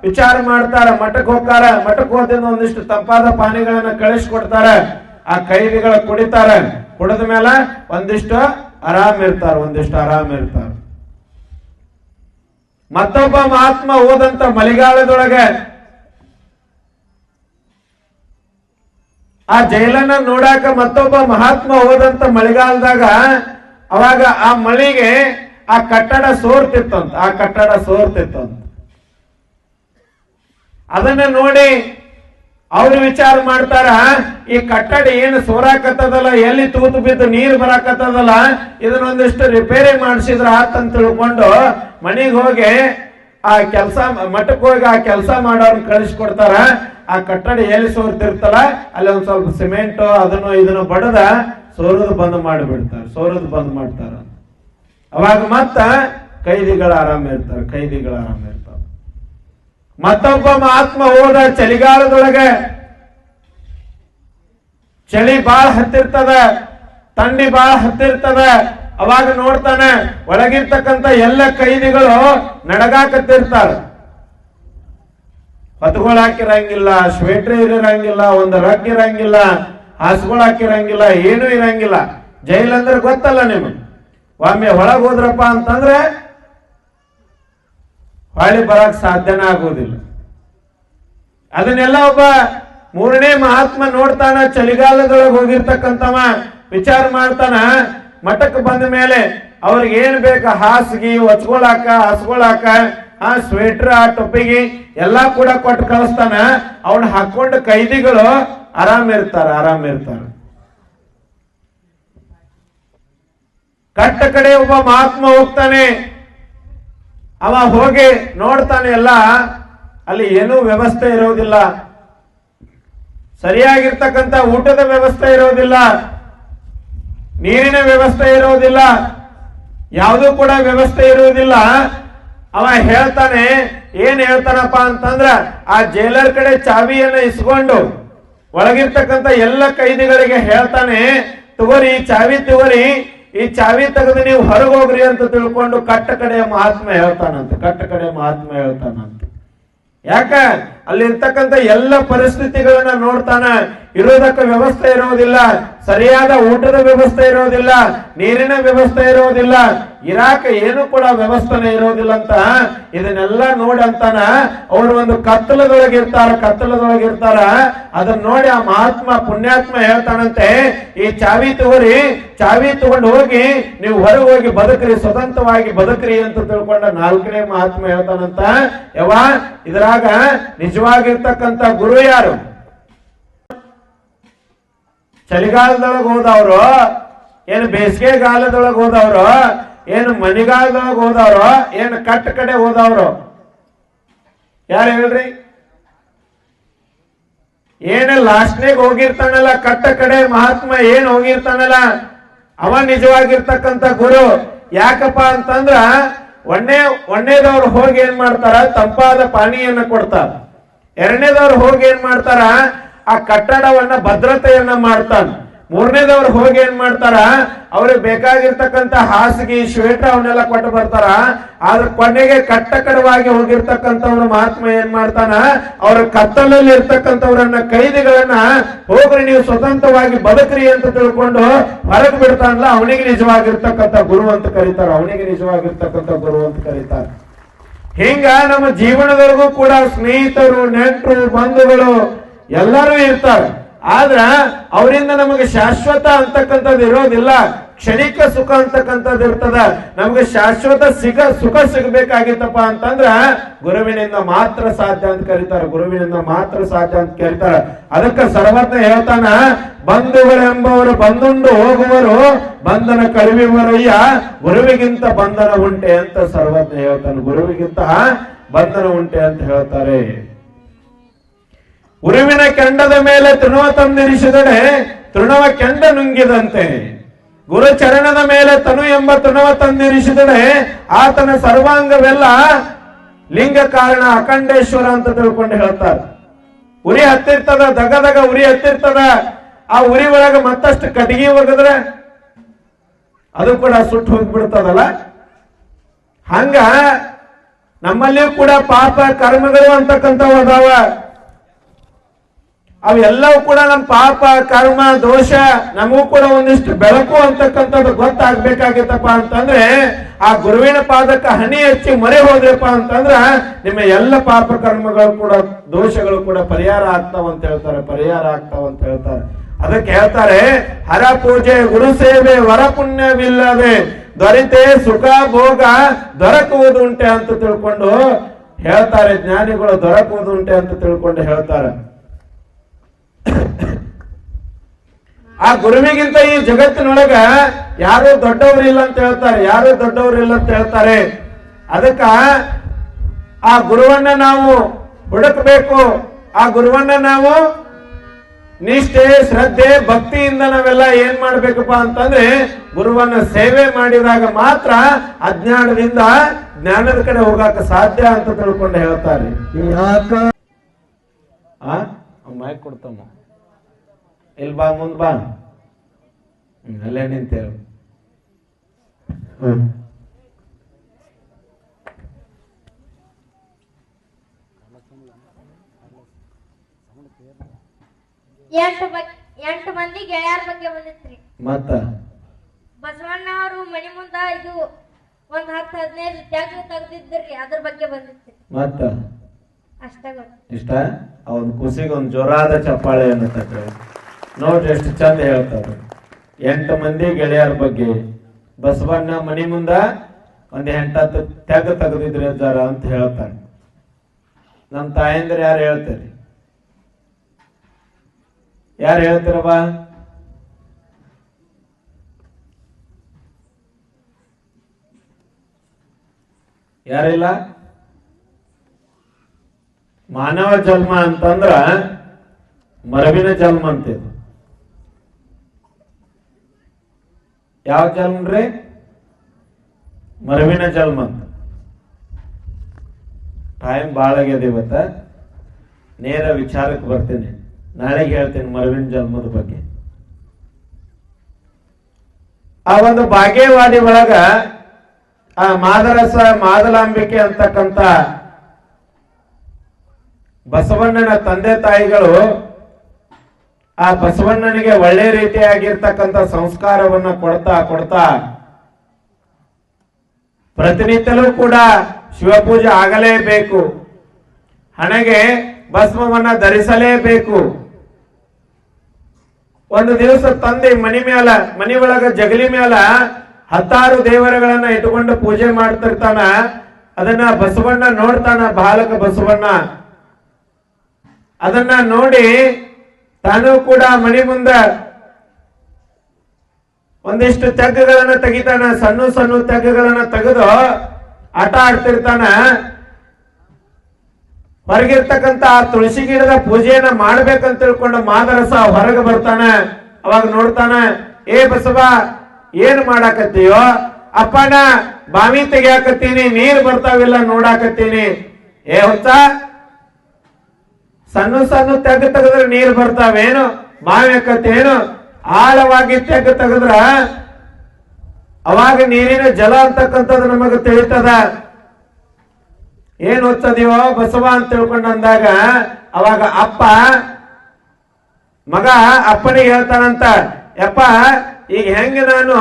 ವಿಚಾರ ಮಾಡ್ತಾರ. ಮಠಕ್ಕೆ ಹೋಗ್ತಾರ. ಮಠಕ್ಕೆ ಹೋದಿಂದ ಒಂದಿಷ್ಟು ತಂಪಾದ ಪಾನೀಯಗಳನ್ನ ಕಳಿಸ್ಕೊಡ್ತಾರ. ಆ ಕೈದಿಗಳು ಕುಡಿತಾರ. ಕುಡಿದ ಮೇಲೆ ಒಂದಿಷ್ಟು ಆರಾಮ್ ಇರ್ತಾರ, ಒಂದಿಷ್ಟು ಆರಾಮ್ ಇರ್ತಾರ. ಮತ್ತೊಬ್ಬ ಮಹಾತ್ಮ ಹೋದಂತ ಮಳೆಗಾಲದೊಳಗೆ ಆ ಜೈಲನ್ನ ನೋಡಾಕ ಮತ್ತೊಬ್ಬ ಮಹಾತ್ಮ ಹೋದಂತ ಮಳೆಗಾಲದಾಗ, ಅವಾಗ ಆ ಮಳೆಗೆ ಆ ಕಟ್ಟಡ ಸೋರ್ತಿತ್ತಂತ. ಆ ಕಟ್ಟಡ ಸೋರ್ತಿತ್ತಂತ. ಅದನ್ನ ನೋಡಿ ಅವ್ರು ವಿಚಾರ ಮಾಡ್ತಾರ, ಈ ಕಟ್ಟಡ ಏನು ಸೋರಾಕತ್ತದಲ್ಲ, ಎಲ್ಲಿ ತೂತು ಬಿದ್ದು ನೀರು ಬರಾಕತ್ತದಲ್ಲ, ಇದನ್ನೊಂದಿಷ್ಟು ರಿಪೇರಿ ಮಾಡಿಸಿದ್ರ ಆತಂತ ತಿಳ್ಕೊಂಡು ಮನೆಗೆ ಹೋಗಿ ಆ ಕೆಲಸ, ಮಠಕ್ಕೆ ಹೋಗಿ ಆ ಕೆಲಸ ಮಾಡೋರ್ನ ಕಳಿಸ್ಕೊಡ್ತಾರ. ಆ ಕಟ್ಟಡ ಎಲ್ಲಿ ಸೋರ್ತಿರ್ತಲ್ಲ ಅಲ್ಲಿ ಒಂದ್ ಸ್ವಲ್ಪ ಸಿಮೆಂಟ್ ಅದನ್ನು ಇದನ್ನು ಬಡದ ಸೋರದು ಬಂದ್ ಮಾಡಿಬಿಡ್ತಾರೆ. ಸೋರದು ಬಂದ್ ಮಾಡ್ತಾರ. ಅವಾಗ ಮತ್ತ ಕೈದಿಗಳು ಆರಾಮ ಇರ್ತಾರೆ. ಕೈದಿಗಳು ಆರಾಮ ಇರ್ತಾರೆ. ಮತ್ತೊಬ್ಬ ಮಹಾತ್ಮ ಹೋದ ಚಳಿಗಾಲದೊಳಗೆ, ಚಳಿ ಬಾಳ ಹತ್ತಿರ್ತದ, ಥಂಡಿ ಬಾಳ ಹತ್ತಿರ್ತದ. ಅವಾಗ ನೋಡ್ತಾನೆ ಒಳಗಿರ್ತಕ್ಕಂಥ ಎಲ್ಲ ಕೈದಿಗಳು ನಡಗಾಕತ್ತಿರ್ತಾರ. ಹೊತ್ಗಳು ಹಾಕಿರಂಗಿಲ್ಲ, ಸ್ವೆಟರ್ ಇರಂಗಿಲ್ಲ, ಒಂದು ರಗ್ ಇರಂಗಿಲ್ಲ, ಹಾಸ್ಗಳು ಹಾಕಿರಂಗಿಲ್ಲ, ಏನೂ ಇರಂಗಿಲ್ಲ. ಜೈಲ್ ಅಂದ್ರೆ ಗೊತ್ತಲ್ಲ ನಿಮಗೆ. ಒಮ್ಮೆ ಒಳಗ್ ಹೋದ್ರಪ್ಪ ಅಂತಂದ್ರೆ ಹೊಳ್ಳಿ ಬರಕ್ ಸಾಧ್ಯನ ಆಗುವುದಿಲ್ಲ. ಅದನ್ನೆಲ್ಲ ಒಬ್ಬ ಮೂರನೇ ಮಹಾತ್ಮ ನೋಡ್ತಾನ. ಚಳಿಗಾಲದೊಳಗೆ ಹೋಗಿರ್ತಕ್ಕಂಥವ ವಿಚಾರ ಮಾಡ್ತಾನ. ಮಠಕ್ಕೆ ಬಂದ ಮೇಲೆ ಅವ್ರಿಗೆ ಏನ್ ಬೇಕು, ಹಾಸಿಗೆ, ಹೊಚ್ಕೊಳಾಕ, ಹಸ್ಕೊಳಾಕ, ಸ್ವೆಟರ್, ಆ ಟೊಪ್ಪಿಗೆ ಎಲ್ಲಾ ಕೂಡ ಕೊಟ್ಟು ಕಳಿಸ್ತಾನ. ಅವನ್ನ ಹಾಕೊಂಡು ಕೈದಿಗಳು ಆರಾಮ್ ಇರ್ತಾರ. ಆರಾಮ್ ಇರ್ತಾರ. ಕಟ್ಟ ಕಡೆ ಒಬ್ಬ ಮಹಾತ್ಮ ಹೋಗ್ತಾನೆ. ಅವ ಹೋಗಿ ನೋಡ್ತಾನೆ, ಎಲ್ಲ ಅಲ್ಲಿ ಏನೂ ವ್ಯವಸ್ಥೆ ಇರೋದಿಲ್ಲ. ಸರಿಯಾಗಿರ್ತಕ್ಕಂಥ ಊಟದ ವ್ಯವಸ್ಥೆ ಇರೋದಿಲ್ಲ, ನೀರಿನ ವ್ಯವಸ್ಥೆ ಇರೋದಿಲ್ಲ, ಯಾವುದೂ ಕೂಡ ವ್ಯವಸ್ಥೆ ಇರುವುದಿಲ್ಲ. ಅವ ಹೇಳ್ತಾನೆ, ಏನ್ ಹೇಳ್ತಾನಪ್ಪ ಅಂತಂದ್ರ, ಆ ಜೈಲರ್ ಕಡೆ ಚಾವಿಯನ್ನ ಇಸ್ಕೊಂಡು ಒಳಗಿರ್ತಕ್ಕಂಥ ಎಲ್ಲ ಕೈದಿಗಳಿಗೆ ಹೇಳ್ತಾನೆ, ತಗೋರಿ ಈ ಚಾವಿ ತಗೋರಿ, ಈ ಚಾವಿ ತೆಗೆದು ನೀವು ಹೊರಗೆ ಹೋಗ್ರಿ ಅಂತ ತಿಳ್ಕೊಂಡು ಕಟ್ಟ ಕಡೆಯ ಮಹಾತ್ಮ ಹೇಳ್ತಾನಂತ. ಕಟ್ಟ ಕಡೆಯ ಮಹಾತ್ಮ ಹೇಳ್ತಾನಂತ. ಯಾಕ ಅಲ್ಲಿರ್ತಕ್ಕಂಥ ಎಲ್ಲ ಪರಿಸ್ಥಿತಿಗಳನ್ನ ನೋಡ್ತಾನ. ಇರೋದಕ್ಕೆ ವ್ಯವಸ್ಥೆ ಇರೋದಿಲ್ಲ, ಸರಿಯಾದ ಊಟದ ವ್ಯವಸ್ಥೆ ಇರೋದಿಲ್ಲ, ನೀರಿನ ವ್ಯವಸ್ಥೆ ಇರೋದಿಲ್ಲ, ಇರಾಕ ಏನು ಕೂಡ ವ್ಯವಸ್ಥೆನೇ ಇರೋದಿಲ್ಲ ಅಂತ ಇದನ್ನೆಲ್ಲ ನೋಡಿ ಅಂತಾನ. ಅವರು ಒಂದು ಕತ್ತಲದೊಳಗಿರ್ತಾರ. ಕತ್ತಲದೊಳಗಿರ್ತಾರ. ಅದನ್ನ ನೋಡಿ ಆ ಮಹಾತ್ಮ ಪುಣ್ಯಾತ್ಮ ಹೇಳ್ತಾನಂತೆ, ಈ ಚಾವಿ ತಗೋರಿ, ಚಾವಿ ತಗೊಂಡು ಹೋಗಿ ನೀವು ಹೊರಗೆ ಹೋಗಿ ಬದುಕ್ರಿ, ಸ್ವತಂತ್ರವಾಗಿ ಬದುಕ್ರಿ ಅಂತ ತಿಳ್ಕೊಂಡ ನಾಲ್ಕನೇ ಮಹಾತ್ಮ ಹೇಳ್ತಾನಂತ. ಇದ್ರಾಗ ನಿಜವಾಗಿರ್ತಕ್ಕಂಥ ಗುರು ಯಾರು? ಚಳಿಗಾಲದೊಳಗೆ ಹೋದವ್ರು, ಏನು ಬೇಸಿಗೆಗಾಲದೊಳಗೆ ಹೋದವ್ರು, ಏನು ಮಳೆಗಾಲದೊಳಗೆ ಹೋದವ್ರು, ಏನು ಕಟ್ಟ ಕಡೆ ಹೋದವ್ರು? ಯಾರು ಹೇಳ್ರಿ? ಏನು ಲಾಸ್ಟ್ನೇಗ್ ಹೋಗಿರ್ತಾನಲ್ಲ ಕಟ್ಟ ಕಡೆ ಮಹಾತ್ಮ, ಏನ್ ಹೋಗಿರ್ತಾನಲ್ಲ ಅವ ನಿಜವಾಗಿರ್ತಕ್ಕಂಥ ಗುರು. ಯಾಕಪ್ಪ ಅಂತಂದ್ರ ಒಂದನೇದವ್ರು ಹೋಗಿ ಏನ್ ಮಾಡ್ತಾರ, ತಂಪಾದ ಪಾನೀಯನ್ನ ಕೊಡ್ತಾರ. ಎರಡನೇದವ್ರು ಹೋಗಿ ಏನ್ ಮಾಡ್ತಾರ, ಆ ಕಟ್ಟಡವನ್ನ ಭದ್ರತೆಯನ್ನ ಮಾಡ್ತಾನ. ಮೂರನೇದವ್ರು ಹೋಗಿ ಏನ್ ಮಾಡ್ತಾರ, ಅವ್ರಿಗೆ ಬೇಕಾಗಿರ್ತಕ್ಕಂಥ ಹಾಸಿಗೆ, ಸ್ವೆಟರ್ ಅವನ್ನೆಲ್ಲ ಕೊಟ್ಟು ಬರ್ತಾರ. ಆದ್ರ ಕೊನೆಗೆ ಕಟ್ಟ ಕಡವಾಗಿ ಹೋಗಿರ್ತಕ್ಕಂಥವ್ರ ಮಹಾತ್ಮ ಏನ್ ಮಾಡ್ತಾನ, ಅವ್ರ ಕತ್ತಲಲ್ಲಿ ಇರ್ತಕ್ಕಂಥವ್ರನ್ನ ಕೈದಿಗಳನ್ನ ಹೋಗ್ರಿ ನೀವು ಸ್ವತಂತ್ರವಾಗಿ ಬದುಕ್ರಿ ಅಂತ ತಿಳ್ಕೊಂಡು ಹೊರಗೆ ಬಿಡ್ತಾನಲ್ಲ, ಅವನಿಗೆ ನಿಜವಾಗಿರ್ತಕ್ಕಂಥ ಗುರು ಅಂತ ಕರೀತಾರ. ಅವನಿಗೆ ನಿಜವಾಗಿರ್ತಕ್ಕಂಥ ಗುರು ಅಂತ ಕರೀತಾರ. ಹಿಂಗ ನಮ್ಮ ಜೀವನದವರೆಗೂ ಕೂಡ ಸ್ನೇಹಿತರು, ನೆಂಟರು, ಬಂಧುಗಳು ಎಲ್ಲರೂ ಇರ್ತಾರೆ. ಆದ್ರ ಅವರಿಂದ ನಮಗೆ ಶಾಶ್ವತ ಅಂತಕ್ಕಂಥದ್ದು ಇರೋದಿಲ್ಲ. ಕ್ಷಣಿಕ ಸುಖ ಅಂತಕ್ಕಂಥದ್ದು ಇರ್ತದ. ನಮ್ಗೆ ಶಾಶ್ವತ ಸುಖ ಸಿಗಬೇಕಾಗಿತ್ತಪ್ಪ ಅಂತಂದ್ರ ಗುರುವಿನಿಂದ ಮಾತ್ರ ಸಾಧ್ಯ ಅಂತ ಕರೀತಾರ. ಗುರುವಿನಿಂದ ಮಾತ್ರ ಸಾಧ್ಯ ಅಂತ ಕರೀತಾರ. ಅದಕ್ಕೆ ಸರ್ವಜ್ಞ ಹೇಳ್ತಾನ, ಬಂಧುಗಳೆಂಬವರು ಬಂದುಂಡು ಹೋಗುವರು, ಬಂಧನ ಕಳುಹಿವರಯ್ಯ, ಗುರುವಿಗಿಂತ ಬಂಧನ ಉಂಟೆ ಅಂತ ಸರ್ವಜ್ಞ ಹೇಳ್ತಾನೆ. ಗುರುವಿಗಿಂತ ಬಂಧನ ಉಂಟೆ ಅಂತ ಹೇಳ್ತಾರೆ. ಉರುವಿನ ಕೆಂಡದ ಮೇಲೆ ತೃಣವ ತಂದಿರಿಸಿದಡೆ ತೃಣವ ಕೆಂಡ ನುಂಗಿದಂತೆ. ಗುರು ಚರಣದ ಮೇಲೆ ತನು ಎಂಬ ತನುವ ತಂದಿರಿಸಿದರೆ ಆತನ ಸರ್ವಾಂಗವೆಲ್ಲ ಲಿಂಗ ಕಾರಣ ಅಖಂಡೇಶ್ವರ ಅಂತ ತಿಳ್ಕೊಂಡು ಹೇಳ್ತಾರೆ. ಉರಿ ಹತ್ತಿರ್ತದ, ದಗದಗ ಉರಿ ಹತ್ತಿರ್ತದ. ಆ ಉರಿ ಒಳಗ ಮತ್ತಷ್ಟು ಕಟ್ಟಿಗೆ ಒಗದ್ರೆ ಅದು ಕೂಡ ಸುಟ್ಟು ಹೋಗ್ಬಿಡ್ತದಲ್ಲ. ಹಂಗ ನಮ್ಮಲ್ಲಿಯೂ ಕೂಡ ಪಾಪ ಕರ್ಮಗಳು ಅಂತಕ್ಕಂಥವು ಅದಾವ. ಅವೆಲ್ಲವೂ ಕೂಡ ನಮ್ಮ ಪಾಪ ಕರ್ಮ ದೋಷ ನಮಗೂ ಕೂಡ ಒಂದಿಷ್ಟು ಬೆಳಕು ಅಂತಕ್ಕಂಥದ್ದು ಗೊತ್ತಾಗ್ಬೇಕಾಗಿತ್ತಪ್ಪ ಅಂತಂದ್ರೆ ಆ ಗುರುವಿನ ಪಾದಕ್ಕೆ ಹನಿ ಹಚ್ಚಿ ಮೊರೆ ಹೋದ್ರಪ್ಪ ಅಂತಂದ್ರ ನಿಮ್ಮ ಎಲ್ಲ ಪಾಪ ಕರ್ಮಗಳು ಕೂಡ ದೋಷಗಳು ಕೂಡ ಪರಿಹಾರ ಆಗ್ತಾವ ಅಂತ ಹೇಳ್ತಾರೆ. ಅದಕ್ಕೆ ಹೇಳ್ತಾರೆ, ಹರ ಪೂಜೆ ಗುರು ಸೇವೆ ವರ ಪುಣ್ಯವಿಲ್ಲದೆ ದೊರೆತೆ ಸುಖ ಭೋಗ ದೊರಕುವುದುಂಟೆ ಅಂತ ತಿಳ್ಕೊಂಡು ಹೇಳ್ತಾರೆ. ಜ್ಞಾನಿಗಳು ದೊರಕುವುದುಂಟೆ ಅಂತ ತಿಳ್ಕೊಂಡು ಹೇಳ್ತಾರೆ. ಆ ಗುರುವಿಗಿಂತ ಈ ಜಗತ್ತಿನೊಳಗ ಯಾರು ದೊಡ್ಡವರಿಲ್ಲ ಅಂತ ಹೇಳ್ತಾರೆ. ಅದಕ್ಕ ಆ ಗುರುವನ್ನ ನಾವು ಹುಡುಕಬೇಕು. ಆ ಗುರುವನ್ನ ನಾವು ನಿಷ್ಠೆ ಶ್ರದ್ಧೆ ಭಕ್ತಿಯಿಂದ ನಾವೆಲ್ಲ ಏನ್ ಮಾಡ್ಬೇಕಪ್ಪ ಅಂತಂದ್ರೆ ಗುರುವನ್ನ ಸೇವೆ ಮಾಡಿದಾಗ ಮಾತ್ರ ಅಜ್ಞಾನದಿಂದ ಜ್ಞಾನದ ಕಡೆ ಹೋಗಾಕ ಸಾಧ್ಯ ಅಂತ ತಿಳ್ಕೊಂಡು ಹೇಳ್ತಾರೆ. ಮೈಕ್ ಕೊಡ್ತಮ್ಮ, ಇಲ್ಲಿ ಬಾ, ಮುಂದ್ ಬಾ, ಅಲ್ಲೇ ನಿಂತೇಳು. ಎಂಟು ಮಂದಿ ಗೆಳೆಯರ ಬಗ್ಗೆ ಬಂದಿತ್ರಿ. ಮತ್ತ ಬಸವಣ್ಣ ಅವರು ಮನಿ ಮುಂದ ಇದು ಒಂದ್ 10-15 ತ್ಯಾಗ ತೆಗ್ದಿದ್ರಿ, ಅದ್ರ ಬಗ್ಗೆ ಬಂದಿತ್ರಿ. ಮತ್ತ ಅಷ್ಟ ಇಷ್ಟ ಅವನ್ ಕುಸಿಗೆ ಒಂದ್ ಜೋರಾದ ಚಪ್ಪಾಳೆ ಅನ್ನತ್ತೆ ನೋಡ್ರಿ, ಎಷ್ಟು ಚಂದ ಹೇಳ್ತಾರೆ. 8 ಮಂದಿ ಗೆಳೆಯರ ಬಗ್ಗೆ ಬಸವಣ್ಣ ಮನಿ ಮುಂದ ಒಂದ್ 8-10 ತ್ಯಾಗ ತೆಗ್ದಿದ್ರಿ ಅಜ್ಜಾರ ಅಂತ ಹೇಳ್ತಾನೆ. ನಮ್ ತಾಯಂದ್ರ ಯಾರು ಹೇಳ್ತಾರೆ? ಯಾರು ಹೇಳ್ತಾರವ? ಯಾರಿಲ್ಲ? ಮಾನವ ಜನ್ಮ ಅಂತಂದ್ರ ಮರವಿನ ಜನ್ಮ ಅಂತಿದೆ. ಯಾವ ಜನ್ಮ? ಮರವಿನ ಜನ್ಮ ಅಂತ. ಟೈಮ್ ಬಾಳ ಆಗ್ಯದ ಇವತ್ತ, ನೇರ ವಿಚಾರಕ್ಕೆ ಬರ್ತೀನಿ. ನಾಳೆಗೆ ಹೇಳ್ತೀನಿ ಮರವಿನ ಜನ್ಮದ ಬಗ್ಗೆ. ಆ ಒಂದು ಬಾಗೇವಾಡಿ ಒಳಗ ಆ ಮಾದರಸ ಮಾದಲಾಂಬಿಕೆ ಅಂತಕ್ಕಂಥ ಬಸವಣ್ಣನ ತಂದೆ ತಾಯಿಗಳು ಆ ಬಸವಣ್ಣನಿಗೆ ಒಳ್ಳೆ ರೀತಿಯಾಗಿರ್ತಕ್ಕಂಥ ಸಂಸ್ಕಾರವನ್ನ ಕೊಡ್ತಾ ಪ್ರತಿನಿತ್ಯಲೂ ಕೂಡ ಶಿವಪೂಜೆ ಆಗಲೇಬೇಕು, ಹಣೆಗೆ ಭಸ್ಮವನ್ನ ಧರಿಸಲೇಬೇಕು. ಒಂದು ದಿವಸ ತಂದೆ ಮನಿ ಒಳಗ ಜಗಲಿ ಮ್ಯಾಲ 10 ದೇವರುಗಳನ್ನ ಇಟ್ಟುಕೊಂಡು ಪೂಜೆ ಮಾಡ್ತಿರ್ತಾನ. ಅದನ್ನ ಬಸವಣ್ಣ ನೋಡ್ತಾನ, ಬಾಲಕ ಬಸವಣ್ಣ. ಅದನ್ನ ನೋಡಿ ತಾನು ಕೂಡ ಮನಿ ಮುಂದ ಒಂದಿಷ್ಟು ತೆಗ್ಗುಗಳನ್ನ ತೆಗಿತಾನ. ಸಣ್ಣ ತೆಗ್ಗುಗಳನ್ನ ತೆಗೆದು ಆಟ ಆಡ್ತಿರ್ತಾನ. ಹೊರಗಿರ್ತಕ್ಕಂತ ಆ ತುಳಸಿ ಗಿಡದ ಪೂಜೆಯನ್ನ ಮಾಡ್ಬೇಕಂತ ತಿಳ್ಕೊಂಡು ಮಾದರಸ ಹೊರಗೆ ಬರ್ತಾನ. ಅವಾಗ ನೋಡ್ತಾನ, ಏ ಬಸವ ಏನ್ ಮಾಡಾಕತ್ತೀಯೋ? ಅಪ್ಪನ ಬಾವಿ ತೆಗಿಯಾಕತ್ತೀನಿ, ನೀರ್ ಬರ್ತಾವಿಲ್ಲ ನೋಡಾಕತ್ತೀನಿ. ಏ ಹೊತ್ತ ಸಣ್ಣ ತೆಗ್ಗು ತೆಗೆದ್ರೆ ನೀರ್ ಬರ್ತಾವೇನು? ಬಾವಿ ಆಕತ್ತೇನು? ಆಳವಾಗಿ ತೆಗ್ಗು ತೆಗೆದ್ರ ಅವಾಗ ನೀರಿನ ಜಲ ಅಂತಕ್ಕಂಥದ್ದು ನಮಗ ತಿಳಿತದ. ಏನ್ ಓದ್ತದೀವೋ ಬಸವ ಅಂತ ತಿಳ್ಕೊಂಡು ಅಂದಾಗ ಅವಾಗ ಅಪ್ಪ ಮಗ ಅಪ್ಪನಿಗೆ ಹೇಳ್ತಾನಂತ, ಯಪ್ಪ ಈಗ ಹೆಂಗ ನಾನು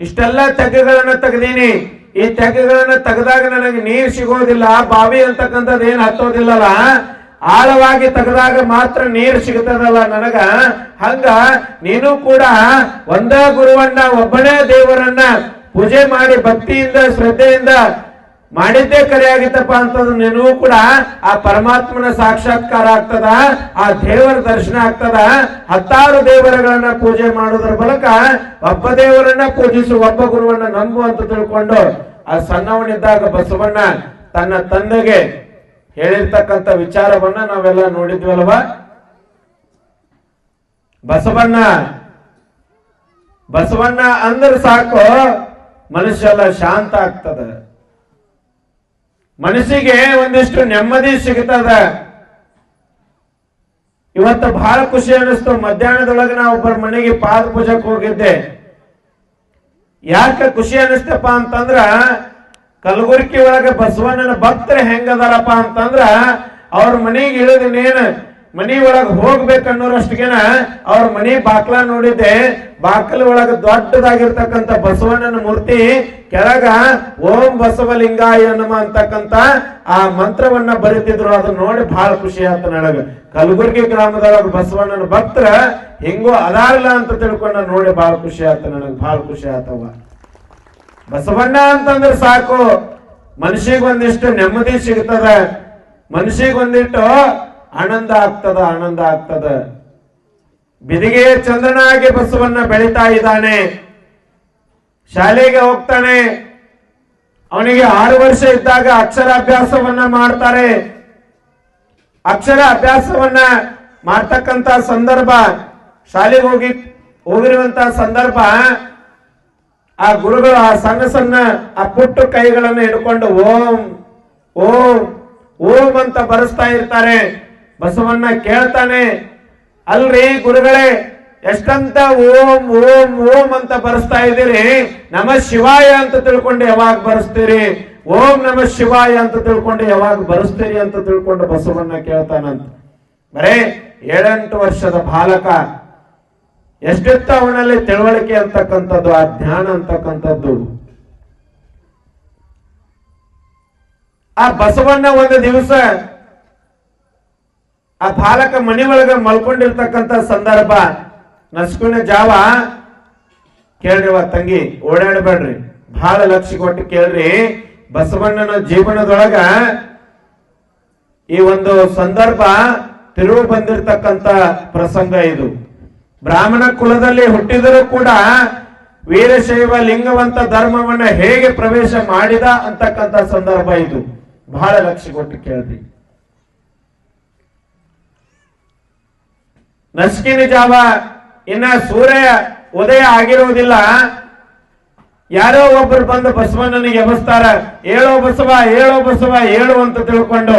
ಇಷ್ಟೆಲ್ಲ ತೆಗ್ಗುಗಳನ್ನ ತೆಗ್ದೀನಿ, ಈ ತೆಗ್ಗುಗಳನ್ನ ತೆಗೆದಾಗ ನನಗೆ ನೀರ್ ಸಿಗೋದಿಲ್ಲ, ಬಾವಿ ಅಂತಕ್ಕಂಥದ್ದು ಏನ್ ಹತ್ತೋದಿಲ್ಲಲ್ಲ, ಆಳವಾಗಿ ತೆಗೆದಾಗ ಮಾತ್ರ ನೀರು ಸಿಗುತ್ತದಲ್ಲ ನನಗ. ಹಂಗ ನೀನು ಕೂಡ ಒಂದೇ ಗುರುವನ್ನ ಒಬ್ಬನೇ ದೇವರನ್ನ ಪೂಜೆ ಮಾಡಿ ಭಕ್ತಿಯಿಂದ ಶ್ರದ್ಧೆಯಿಂದ ಮಾಡಿದ್ದೇ ಕರೆ ಆಗಿತ್ತಪ್ಪ ಅಂತಂದ್ರೆ ನೀನು ಕೂಡ ಆ ಪರಮಾತ್ಮನ ಸಾಕ್ಷಾತ್ಕಾರ ಆಗ್ತದ, ಆ ದೇವರ ದರ್ಶನ ಆಗ್ತದ. 10 ದೇವರುಗಳನ್ನ ಪೂಜೆ ಮಾಡೋದ್ರ ಮೂಲಕ ಒಬ್ಬ ದೇವರನ್ನ ಪೂಜಿಸು, ಒಬ್ಬ ಗುರುವನ್ನ ನಂಬು ಅಂತ ತಿಳ್ಕೊಂಡು ಆ ಸಣ್ಣವನಿದ್ದಾಗ ಬಸವಣ್ಣ ತನ್ನ ತಂದೆಗೆ ಹೇಳಿರ್ತಕ್ಕಂಥ ವಿಚಾರವನ್ನ ನಾವೆಲ್ಲ ನೋಡಿದ್ವಲ್ವ. ಬಸವಣ್ಣ ಬಸವಣ್ಣ ಅಂದ್ರೆ ಸಾಕು ಮನುಷ್ಯ ಎಲ್ಲ ಶಾಂತ ಆಗ್ತದ, ಮನಸ್ಸಿಗೆ ಒಂದಿಷ್ಟು ನೆಮ್ಮದಿ ಸಿಗ್ತದ. ಇವತ್ತು ಬಹಳ ಖುಷಿ ಅನಿಸ್ತು. ಮಧ್ಯಾಹ್ನದೊಳಗೆ ನಾ ಒಬ್ಬರ ಮನೆಗೆ ಪಾದ ಪೂಜೆಗೆ ಹೋಗಿದ್ದೆ. ಯಾಕೆ ಖುಷಿ ಅನಿಸ್ತಪ್ಪ ಅಂತಂದ್ರ ಕಲಬುರಗಿ ಒಳಗೆ ಬಸವಣ್ಣನ ಭಕ್ತರು ಹೆಂಗದಾರಪ್ಪ ಅಂತಂದ್ರ ಅವ್ರ ಮನೆಗೆ ಇಳಿದಿನೇನು ಮನಿ ಒಳಗೆ ಹೋಗ್ಬೇಕನ್ನೋರಷ್ಟಿಗೆನ ಅವ್ರ ಮನಿ ಬಾಕ್ಲ ನೋಡಿದ್ದೆ. ಬಾಕಲ ಒಳಗೆ ದೊಡ್ಡದಾಗಿರ್ತಕ್ಕಂಥ ಬಸವಣ್ಣನ ಮೂರ್ತಿ ಕೆಳಗ ಓಂ ಬಸವಲಿಂಗಾಯ ನಮ ಅಂತಕ್ಕಂಥ ಆ ಮಂತ್ರವನ್ನ ಬರೀತಿದ್ರು. ಅದನ್ನ ನೋಡಿ ಬಹಳ ಖುಷಿ ಆಯ್ತು ನನಗ. ಕಲಬುರಗಿ ಗ್ರಾಮದೊಳಗೆ ಬಸವಣ್ಣನ ಭಕ್ತರ ಹಿಂಗೋ ಅದಾರಲ್ಲ ಅಂತ ತಿಳ್ಕೊಂಡ ನೋಡಿ ಬಹಳ ಖುಷಿ ಆಯ್ತು ನನಗೆ, ಬಹಳ ಖುಷಿ ಆತವ. ಬಸವಣ್ಣ ಅಂತಂದ್ರೆ ಸಾಕು ಮನುಷ್ಯಗೆ ಒಂದಿಷ್ಟು ನೆಮ್ಮದಿ ಸಿಗ್ತದ, ಮನುಷ್ಯಗೆ ಒಂದಿಟ್ಟು ಆನಂದ ಆಗ್ತದ, ಆನಂದ ಆಗ್ತದ. ಬಿದಿಗೆ ಚಂದ್ರನಾಗಿ ಬಸವಣ್ಣ ಬೆಳೀತಾ ಇದ್ದಾನೆ. ಶಾಲೆಗೆ ಹೋಗ್ತಾನೆ. ಅವನಿಗೆ 6 ವರ್ಷ ಇದ್ದಾಗ ಅಕ್ಷರಾಭ್ಯಾಸವನ್ನ ಮಾಡ್ತಾರೆ. ಅಕ್ಷರ ಅಭ್ಯಾಸವನ್ನ ಮಾಡ್ತಕ್ಕಂತ ಸಂದರ್ಭ, ಶಾಲೆಗೆ ಹೋಗಿರುವಂತ ಸಂದರ್ಭ, ಆ ಗುರುಗಳು ಆ ಸಣ್ಣ ಸಣ್ಣ ಆ ಪುಟ್ಟ ಕೈಗಳನ್ನು ಹಿಡ್ಕೊಂಡು ಓಂ ಓಂ ಓಂ ಅಂತ ಬರೆಸ್ತಾ ಇರ್ತಾರೆ. ಬಸವಣ್ಣ ಕೇಳ್ತಾನೆ, ಅಲ್ರಿ ಗುರುಗಳೇ ಎಷ್ಟಂತ ಓಂ ಓಂ ಓಂ ಅಂತ ಬರೆಸ್ತಾ ಇದ್ದೀರಿ, ನಮ ಶಿವಾಯ ಅಂತ ತಿಳ್ಕೊಂಡು ಯಾವಾಗ ಬರೆಸ್ತೀರಿ, ಓಂ ನಮ ಶಿವಾಯ ಅಂತ ತಿಳ್ಕೊಂಡು ಯಾವಾಗ ಬರೆಸ್ತೀರಿ ಅಂತ ತಿಳ್ಕೊಂಡು ಬಸವಣ್ಣ ಕೇಳ್ತಾನಂತ. ಬರೇ 7-8 ವರ್ಷದ ಬಾಲಕ, ಎಷ್ಟಿತ್ತ ಅವನಲ್ಲಿ ತಿಳುವಳಿಕೆ ಅಂತಕ್ಕಂಥದ್ದು, ಆ ಜ್ಞಾನ ಅಂತಕ್ಕಂಥದ್ದು. ಆ ಬಸವಣ್ಣ ಒಂದು ದಿವಸ ಆ ಬಾಲಕ ಮನಿ ಒಳಗ ಮಲ್ಕೊಂಡಿರ್ತಕ್ಕಂಥ ಸಂದರ್ಭ, ನಸ್ಕುನ ಜಾವ. ಕೇಳ್ರಿವ ತಂಗಿ, ಓಡಾಡಬೇಡ್ರಿ, ಬಹಳ ಲಕ್ಷ್ಯ ಕೊಟ್ಟು ಕೇಳ್ರಿ. ಬಸವಣ್ಣನ ಜೀವನದೊಳಗ ಈ ಒಂದು ಸಂದರ್ಭ ತಿರುವು ಬಂದಿರತಕ್ಕಂತ ಪ್ರಸಂಗ ಇದು. ಬ್ರಾಹ್ಮಣ ಕುಲದಲ್ಲಿ ಹುಟ್ಟಿದರೂ ಕೂಡ ವೀರಶೈವ ಲಿಂಗವಂತ ಧರ್ಮವನ್ನ ಹೇಗೆ ಪ್ರವೇಶ ಮಾಡಿದ ಅಂತಕ್ಕಂಥ ಸಂದರ್ಭ ಇದು. ಬಹಳ ಲಕ್ಷ್ಯ ಕೊಟ್ಟು ಕೇಳ್ರಿ. ನಸ್ಕಿನ ಜಾವ, ಇನ್ನ ಸೂರ್ಯ ಉದಯ ಆಗಿರುವುದಿಲ್ಲ. ಯಾರೋ ಒಬ್ಬರು ಬಂದು ಬಸವಣ್ಣನಿಗೆ ಎಬಸ್ತಾರ, ಏಳೋ ಬಸವ ಏಳೋ ಬಸವ ಏಳು ಅಂತ ತಿಳ್ಕೊಂಡು.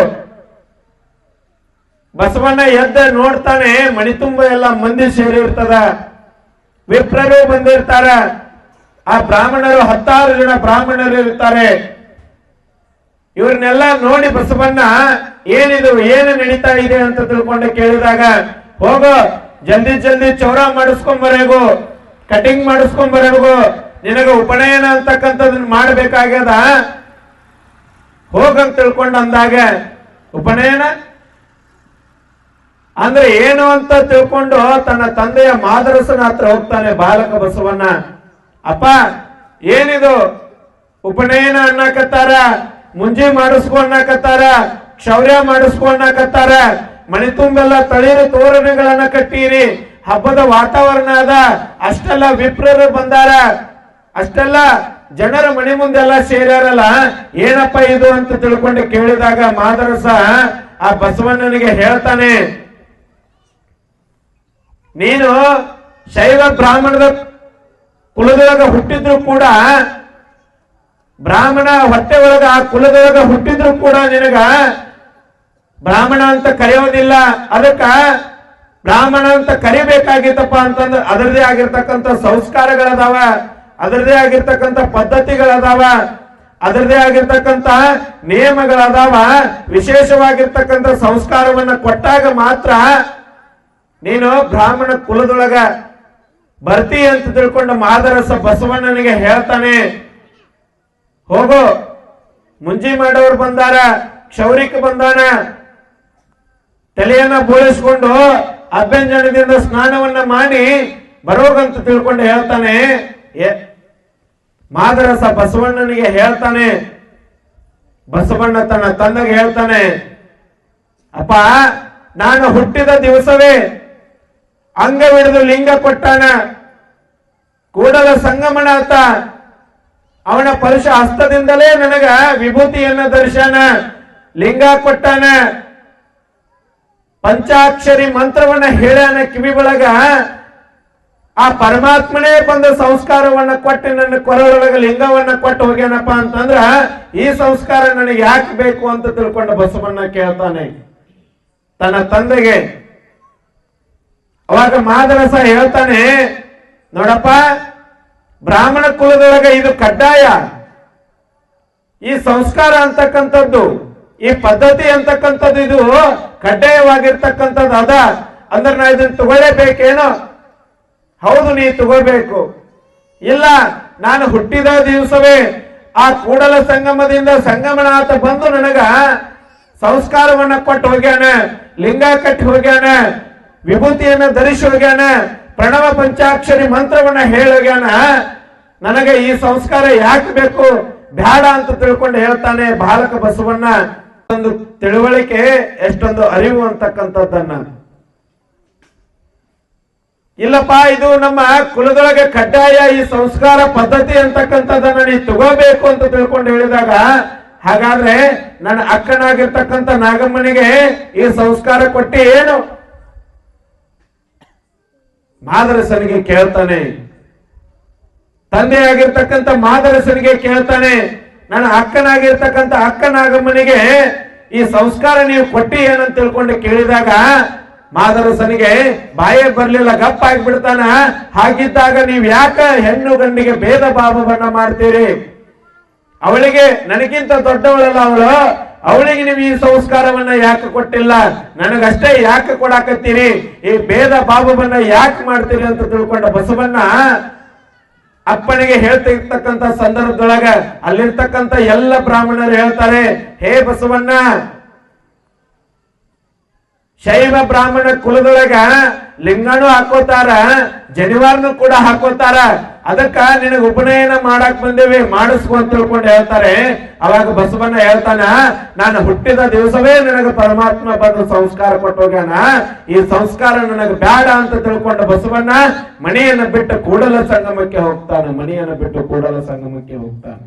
ಬಸವಣ್ಣ ಎದ್ದ ನೋಡ್ತಾನೆ, ಮಣಿ ತುಂಬ ಎಲ್ಲ ಮಂದಿ ಸೇರಿರ್ತದ, ವಿಪ್ರರು ಬಂದಿರ್ತಾರ. ಆ ಬ್ರಾಹ್ಮಣರು 16 ಜನ ಬ್ರಾಹ್ಮಣರು ಇರ್ತಾರೆ. ಇವ್ರನ್ನೆಲ್ಲ ನೋಡಿ ಬಸವಣ್ಣ ಏನಿದು, ಏನು ನಡೀತಾ ಇದೆ ಅಂತ ತಿಳ್ಕೊಂಡು ಕೇಳಿದಾಗ, ಹೋಗೋ ಜಲ್ದಿ ಜಲ್ದಿ ಚೌರ ಮಾಡಿಸ್ಕೊಂಬರೇಗು, ಕಟಿಂಗ್ ಮಾಡಿಸ್ಕೊಂಬರೇಗು, ನಿನಗ ಉಪನಯನ ಅಂತಕ್ಕಂಥದನ್ನ ಮಾಡ್ಬೇಕಾಗ್ಯದ, ಹೋಗಂತ ತಿಳ್ಕೊಂಡು ಅಂದಾಗ, ಉಪನಯನ ಅಂದ್ರೆ ಏನು ಅಂತ ತಿಳ್ಕೊಂಡು ತನ್ನ ತಂದೆಯ ಮಾದರಸನ ಹತ್ರ ಹೋಗ್ತಾನೆ ಬಾಲಕ ಬಸವಣ್ಣ. ಅಪ್ಪ ಏನಿದು ಉಪನಯನ ಅನ್ನಕತ್ತಾರ, ಮುಂಜಿ ಮಾಡಿಸ್ಕೊ ಅನ್ನಕತ್ತಾರ, ಕ್ಷೌರ್ಯ ಮಾಡಿಸ್ಕೊ ಅನ್ನಕತ್ತಾರ, ಮನೆ ತುಂಬೆಲ್ಲ ತಳಿರು ತೋರಣಗಳನ್ನ ಕಟ್ಟೀರಿ, ಹಬ್ಬದ ವಾತಾವರಣ ಅದ, ಅಷ್ಟೆಲ್ಲ ವಿಪ್ರರು ಬಂದಾರ, ಅಷ್ಟೆಲ್ಲ ಜನರ ಮನೆ ಮುಂದೆಲ್ಲ ಸೇರ್ಯಾರಲ್ಲ, ಏನಪ್ಪ ಇದು ಅಂತ ತಿಳ್ಕೊಂಡು ಕೇಳಿದಾಗ ಮಾದರಸ ಆ ಬಸವಣ್ಣನಿಗೆ ಹೇಳ್ತಾನೆ, ನೀನು ಶೈವ ಬ್ರಾಹ್ಮಣದ ಕುಲದೊಳಗ ಹುಟ್ಟಿದ್ರು ಕೂಡ, ಬ್ರಾಹ್ಮಣ ಹೊಟ್ಟೆ ಒಳಗ ಆ ಕುಲದೊಳಗ ಹುಟ್ಟಿದ್ರು ಕೂಡ ನಿನಗ ಬ್ರಾಹ್ಮಣ ಅಂತ ಕರೆಯೋದಿಲ್ಲ. ಅದಕ್ಕ ಬ್ರಾಹ್ಮಣ ಅಂತ ಕರಿಬೇಕಾಗಿತ್ತಪ್ಪ ಅಂತಂದ್ರೆ ಅದರದೇ ಆಗಿರ್ತಕ್ಕಂಥ ಸಂಸ್ಕಾರಗಳದಾವ, ಅದರದೇ ಆಗಿರ್ತಕ್ಕಂಥ ಪದ್ಧತಿಗಳದಾವ, ಅದರದೇ ಆಗಿರ್ತಕ್ಕಂಥ ನಿಯಮಗಳದಾವ. ವಿಶೇಷವಾಗಿರ್ತಕ್ಕಂಥ ಸಂಸ್ಕಾರವನ್ನ ಕೊಟ್ಟಾಗ ಮಾತ್ರ ನೀನು ಬ್ರಾಹ್ಮಣ ಕುಲದೊಳಗ ಬರ್ತಿ ಅಂತ ತಿಳ್ಕೊಂಡು ಮಾದರಸ ಬಸವಣ್ಣನಿಗೆ ಹೇಳ್ತಾನೆ, ಹೋಗೋ ಮುಂಜಿ ಮಾಡೋರು ಬಂದಾರ, ಕ್ಷೌರಿಕ ಬಂದಾನ, ತಲೆಯನ್ನ ಬೋಳಿಸ್ಕೊಂಡು ಅಭ್ಯಂಜನದಿಂದ ಸ್ನಾನವನ್ನ ಮಾಡಿ ಬರೋಗಂತ ತಿಳ್ಕೊಂಡು ಹೇಳ್ತಾನೆ. ಮಾದರಸ ಬಸವಣ್ಣನಿಗೆ ಹೇಳ್ತಾನೆ. ಬಸವಣ್ಣ ತನ್ನ ತಂದೆಗೆ ಹೇಳ್ತಾನೆ, ಅಪ್ಪ ನಾನು ಹುಟ್ಟಿದ ದಿವಸವೇ ಅಂಗವಿಡಿದು ಲಿಂಗ ಕೊಟ್ಟಾನ, ಕೂಡಲ ಸಂಗಮನಾಥ ಅವನ ಪರುಷ ಹಸ್ತದಿಂದಲೇ ನನಗ ವಿಭೂತಿಯನ್ನ ದರ್ಶನ, ಲಿಂಗ ಕೊಟ್ಟಾನ, ಪಂಚಾಕ್ಷರಿ ಮಂತ್ರವನ್ನ ಹೇಳ್ಯಾನ ಕಿವಿ ಒಳಗ. ಆ ಪರಮಾತ್ಮನೇ ಬಂದ ಸಂಸ್ಕಾರವನ್ನ ಕೊಟ್ಟು ನನ್ನ ಕೊರಳೊಳಗೆ ಲಿಂಗವನ್ನ ಕೊಟ್ಟು ಹೋಗ್ಯಾನಪ್ಪ ಅಂತಂದ್ರ ಈ ಸಂಸ್ಕಾರ ನನಗೆ ಯಾಕೆ ಬೇಕು ಅಂತ ತಿಳ್ಕೊಂಡು ಬಸವಣ್ಣ ಕೇಳ್ತಾನೆ ತನ್ನ ತಂದೆಗೆ. ಅವಾಗ ಮಾದರಸ ಹೇಳ್ತಾನೆ, ನೋಡಪ್ಪ, ಬ್ರಾಹ್ಮಣ ಕುಲದೊಳಗೆ ಇದು ಕಡ್ಡಾಯ. ಈ ಸಂಸ್ಕಾರ ಅಂತಕ್ಕಂಥದ್ದು, ಈ ಪದ್ಧತಿ ಅಂತಕ್ಕಂಥದ್ದು ಇದು ಕಡ್ಡಾಯವಾಗಿರ್ತಕ್ಕಂಥದ್ದು ಅದ. ಅಂದ್ರೆ ನಾ ಇದನ್ನ ತಗೊಳ್ಳೇಬೇಕೇನೋ? ಹೌದು, ನೀ ತಗೋಬೇಕು. ಇಲ್ಲ, ನಾನು ಹುಟ್ಟಿದ ದಿವಸವೇ ಆ ಕೂಡಲ ಸಂಗಮದಿಂದ ಸಂಗಮನಾಥ ಬಂದು ನನಗ ಸಂಸ್ಕಾರವನ್ನ ಕೊಟ್ಟು ಹೋಗ್ಯಾನ, ಲಿಂಗ ಕಟ್ಟಿ ಹೋಗ್ಯಾನ, ವಿಭೂತಿಯನ್ನ ಧರಿಸಿ ಹೋಗ್ಯಾನ, ಪ್ರಣವ ಪಂಚಾಕ್ಷರಿ ಮಂತ್ರವನ್ನ ಹೇಳೋಗ್ಯಾನ. ನನಗೆ ಈ ಸಂಸ್ಕಾರ ಯಾಕೆ ಬೇಕು, ಬ್ಯಾಡ ಅಂತ ತಿಳ್ಕೊಂಡು ಹೇಳ್ತಾನೆ ಬಾಲಕ ಬಸವಣ್ಣ. ಒಂದು ತಿಳುವಳಿಕೆ, ಎಷ್ಟೊಂದು ಅರಿವು ಅಂತಕ್ಕಂಥದ್ದನ್ನ. ಇಲ್ಲಪ್ಪ, ಇದು ನಮ್ಮ ಕುಲದೊಳಗೆ ಕಡ್ಡಾಯ, ಈ ಸಂಸ್ಕಾರ ಪದ್ಧತಿ ಅಂತಕ್ಕಂಥದ್ದನ್ನ ನೀ ತಗೋಬೇಕು ಅಂತ ತಿಳ್ಕೊಂಡು ಹೇಳಿದಾಗ, ಹಾಗಾದ್ರೆ ನನ್ನ ಅಕ್ಕನಾಗಿರ್ತಕ್ಕಂಥ ನಾಗಮ್ಮನಿಗೆ ಈ ಸಂಸ್ಕಾರ ಕೊಟ್ಟಿ ಏನು? ಮಾದರಸನಿಗೆ ಕೇಳ್ತಾನೆ, ತಂದೆಯಾಗಿರ್ತಕ್ಕಂಥ ಮಾದರಸನಿಗೆ ಕೇಳ್ತಾನೆ, ನನ್ನ ಅಕ್ಕನಾಗಿರ್ತಕ್ಕಂಥ ಅಕ್ಕ ನಾಗಮ್ಮನಿಗೆ ಈ ಸಂಸ್ಕಾರ ನೀವು ಕೊಟ್ಟಿ ಏನಂತ ತಿಳ್ಕೊಂಡು ಕೇಳಿದಾಗ ಮಾದರಸನಿಗೆ ಬಾಯೇ ಬರ್ಲಿಲ್ಲ, ಗಪ್ಪ ಆಗಿಬಿಡ್ತಾನ. ಹಾಗಿದ್ದಾಗ ನೀವ್ ಯಾಕ ಹೆಣ್ಣು ಗಂಡಿಗೆ ಭೇದ ಭಾವವನ್ನ ಮಾಡ್ತೀರಿ? ಅವಳಿಗೆ ನನಗಿಂತ ದೊಡ್ಡವಳಲ್ಲ ಅವಳು, ಅವಳಿಗೆ ನೀವು ಈ ಸಂಸ್ಕಾರವನ್ನ ಯಾಕೆ ಕೊಟ್ಟಿಲ್ಲ? ನನಗಷ್ಟೇ ಯಾಕೆ ಕೊಡಾಕತ್ತೀರಿ? ಈ ಭೇದ ಭಾವವನ್ನ ಯಾಕೆ ಮಾಡ್ತೀರಿ ಅಂತ ತಿಳ್ಕೊಂಡ ಬಸವಣ್ಣ ಅಪ್ಪನಿಗೆ ಹೇಳ್ತಿರ್ತಕ್ಕಂಥ ಸಂದರ್ಭದೊಳಗ ಅಲ್ಲಿರ್ತಕ್ಕಂಥ ಎಲ್ಲ ಬ್ರಾಹ್ಮಣರು ಹೇಳ್ತಾರೆ, ಹೇ ಬಸವಣ್ಣ, ಶೈವ ಬ್ರಾಹ್ಮಣ ಕುಲದೊಳಗ ಲಿಂಗನೂ ಹಾಕೋತಾರ, ಜನಿವಾರನು ಕೂಡ ಹಾಕೋತಾರ. ಅದಕ್ಕ ನಿನಗೆ ಉಪನಯನ ಮಾಡಕ್ ಬಂದೇವಿ, ಮಾಡಿಸ್ಕೊ ಅಂತ ತಿಳ್ಕೊಂಡು ಹೇಳ್ತಾರೆ. ಅವಾಗ ಬಸವಣ್ಣ ಹೇಳ್ತಾನ, ನಾನು ಹುಟ್ಟಿದ ದಿವಸವೇ ನನಗೆ ಪರಮಾತ್ಮ ಬಂದು ಸಂಸ್ಕಾರ ಕೊಟ್ಟು ಹೋಗ್ಯಾನ, ಈ ಸಂಸ್ಕಾರ ನನಗೆ ಬೇಡ ಅಂತ ತಿಳ್ಕೊಂಡು ಬಸವಣ್ಣ ಮಣಿಯನ್ನು ಬಿಟ್ಟು ಕೂಡಲ ಸಂಗಮಕ್ಕೆ ಹೋಗ್ತಾನೆ. ಮಣಿಯನ್ನು ಬಿಟ್ಟು ಕೂಡಲ ಸಂಗಮಕ್ಕೆ ಹೋಗ್ತಾನೆ.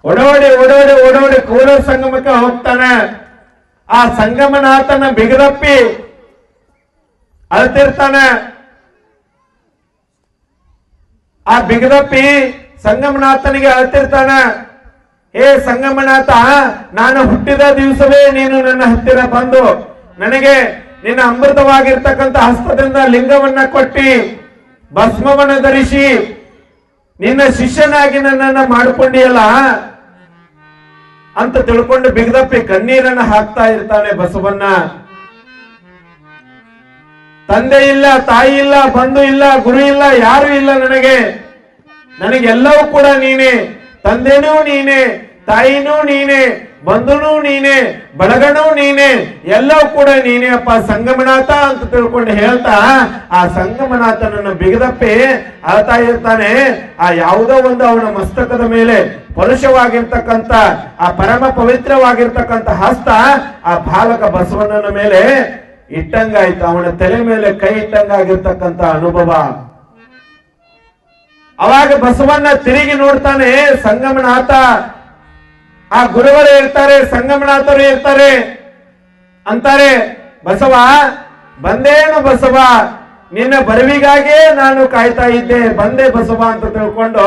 ಓಡೋಡಿ ಓಡೋಡಿ ಓಡೋಡಿ ಕೂಡಲ ಸಂಗಮಕ್ಕೆ ಹೋಗ್ತಾನೆ. ಆ ಸಂಗಮನಾಥನ ಬಿಗದಪ್ಪಿ ಅಳ್ತಿರ್ತಾನೆ. ಆ ಬಿಗದಪ್ಪಿ ಸಂಗಮನಾಥನಿಗೆ ಅಳ್ತಿರ್ತಾನ, ಹೇ ಸಂಗಮನಾಥ, ನಾನು ಹುಟ್ಟಿದ ದಿವಸವೇ ನೀನು ನನ್ನ ಹತ್ತಿರ ಬಂದು ನನಗೆ ನಿನ್ನ ಅಮೃತವಾಗಿರ್ತಕ್ಕಂಥ ಹಸ್ತದಿಂದ ಲಿಂಗವನ್ನ ಕೊಟ್ಟಿ ಭಸ್ಮವನ್ನ ಧರಿಸಿ ನಿನ್ನ ಶಿಷ್ಯನಾಗಿ ನನ್ನನ್ನ ಮಾಡಿಕೊಂಡಿಯಲ್ಲ ಅಂತ ತಿಳ್ಕೊಂಡು ಬಿಗದಪ್ಪಿ ಕಣ್ಣೀರನ್ನ ಹಾಕ್ತಾ ಇರ್ತಾನೆ ಬಸವಣ್ಣ. ತಂದೆ ಇಲ್ಲ, ತಾಯಿ ಇಲ್ಲ, ಬಂಧು ಇಲ್ಲ, ಗುರು ಇಲ್ಲ, ಯಾರು ಇಲ್ಲ ನನಗೆಲ್ಲವೂ ಕೂಡ ನೀನೆ. ತಂದೆನೂ ನೀನೆ, ತಾಯಿನೂ ನೀನೆ, ಬಂಧುನೂ ನೀನೆ, ಬಳಗನೂ ನೀನೆ, ಎಲ್ಲವೂ ಕೂಡ ನೀನೆ ಅಪ್ಪ ಸಂಗಮನಾಥ ಅಂತ ತಿಳ್ಕೊಂಡು ಹೇಳ್ತಾ ಆ ಸಂಗಮನಾಥನನ್ನು ಬಿಗದಪ್ಪಿ ಅಳ್ತಾ ಇರ್ತಾನೆ. ಆ ಯಾವುದೋ ಒಂದು ಅವನ ಮಸ್ತಕದ ಮೇಲೆ ಪರುಷವಾಗಿರ್ತಕ್ಕಂಥ ಆ ಪರಮ ಪವಿತ್ರವಾಗಿರ್ತಕ್ಕಂಥ ಹಸ್ತ ಆ ಬಾಲಕ ಬಸವಣ್ಣನ ಮೇಲೆ ಇಟ್ಟಂಗಾಯ್ತು, ಅವನ ತಲೆ ಮೇಲೆ ಕೈ ಇಟ್ಟಂಗಾಗಿರ್ತಕ್ಕಂಥ ಅನುಭವ. ಅವಾಗ ಬಸವಣ್ಣ ತಿರುಗಿ ನೋಡ್ತಾನೆ, ಸಂಗಮನಾಥ, ಆ ಗುರುಗಳು ಇರ್ತಾರೆ, ಸಂಗಮನಾಥರು ಇರ್ತಾರೆ. ಅಂತಾರೆ, ಬಸವ ಬಂದೇನು ಬಸವ, ನಿನ್ನ ಬರವಿಗಾಗೇ ನಾನು ಕಾಯ್ತಾ ಇದ್ದೆ, ಬಂದೆ ಬಸವ ಅಂತ ತಿಳ್ಕೊಂಡು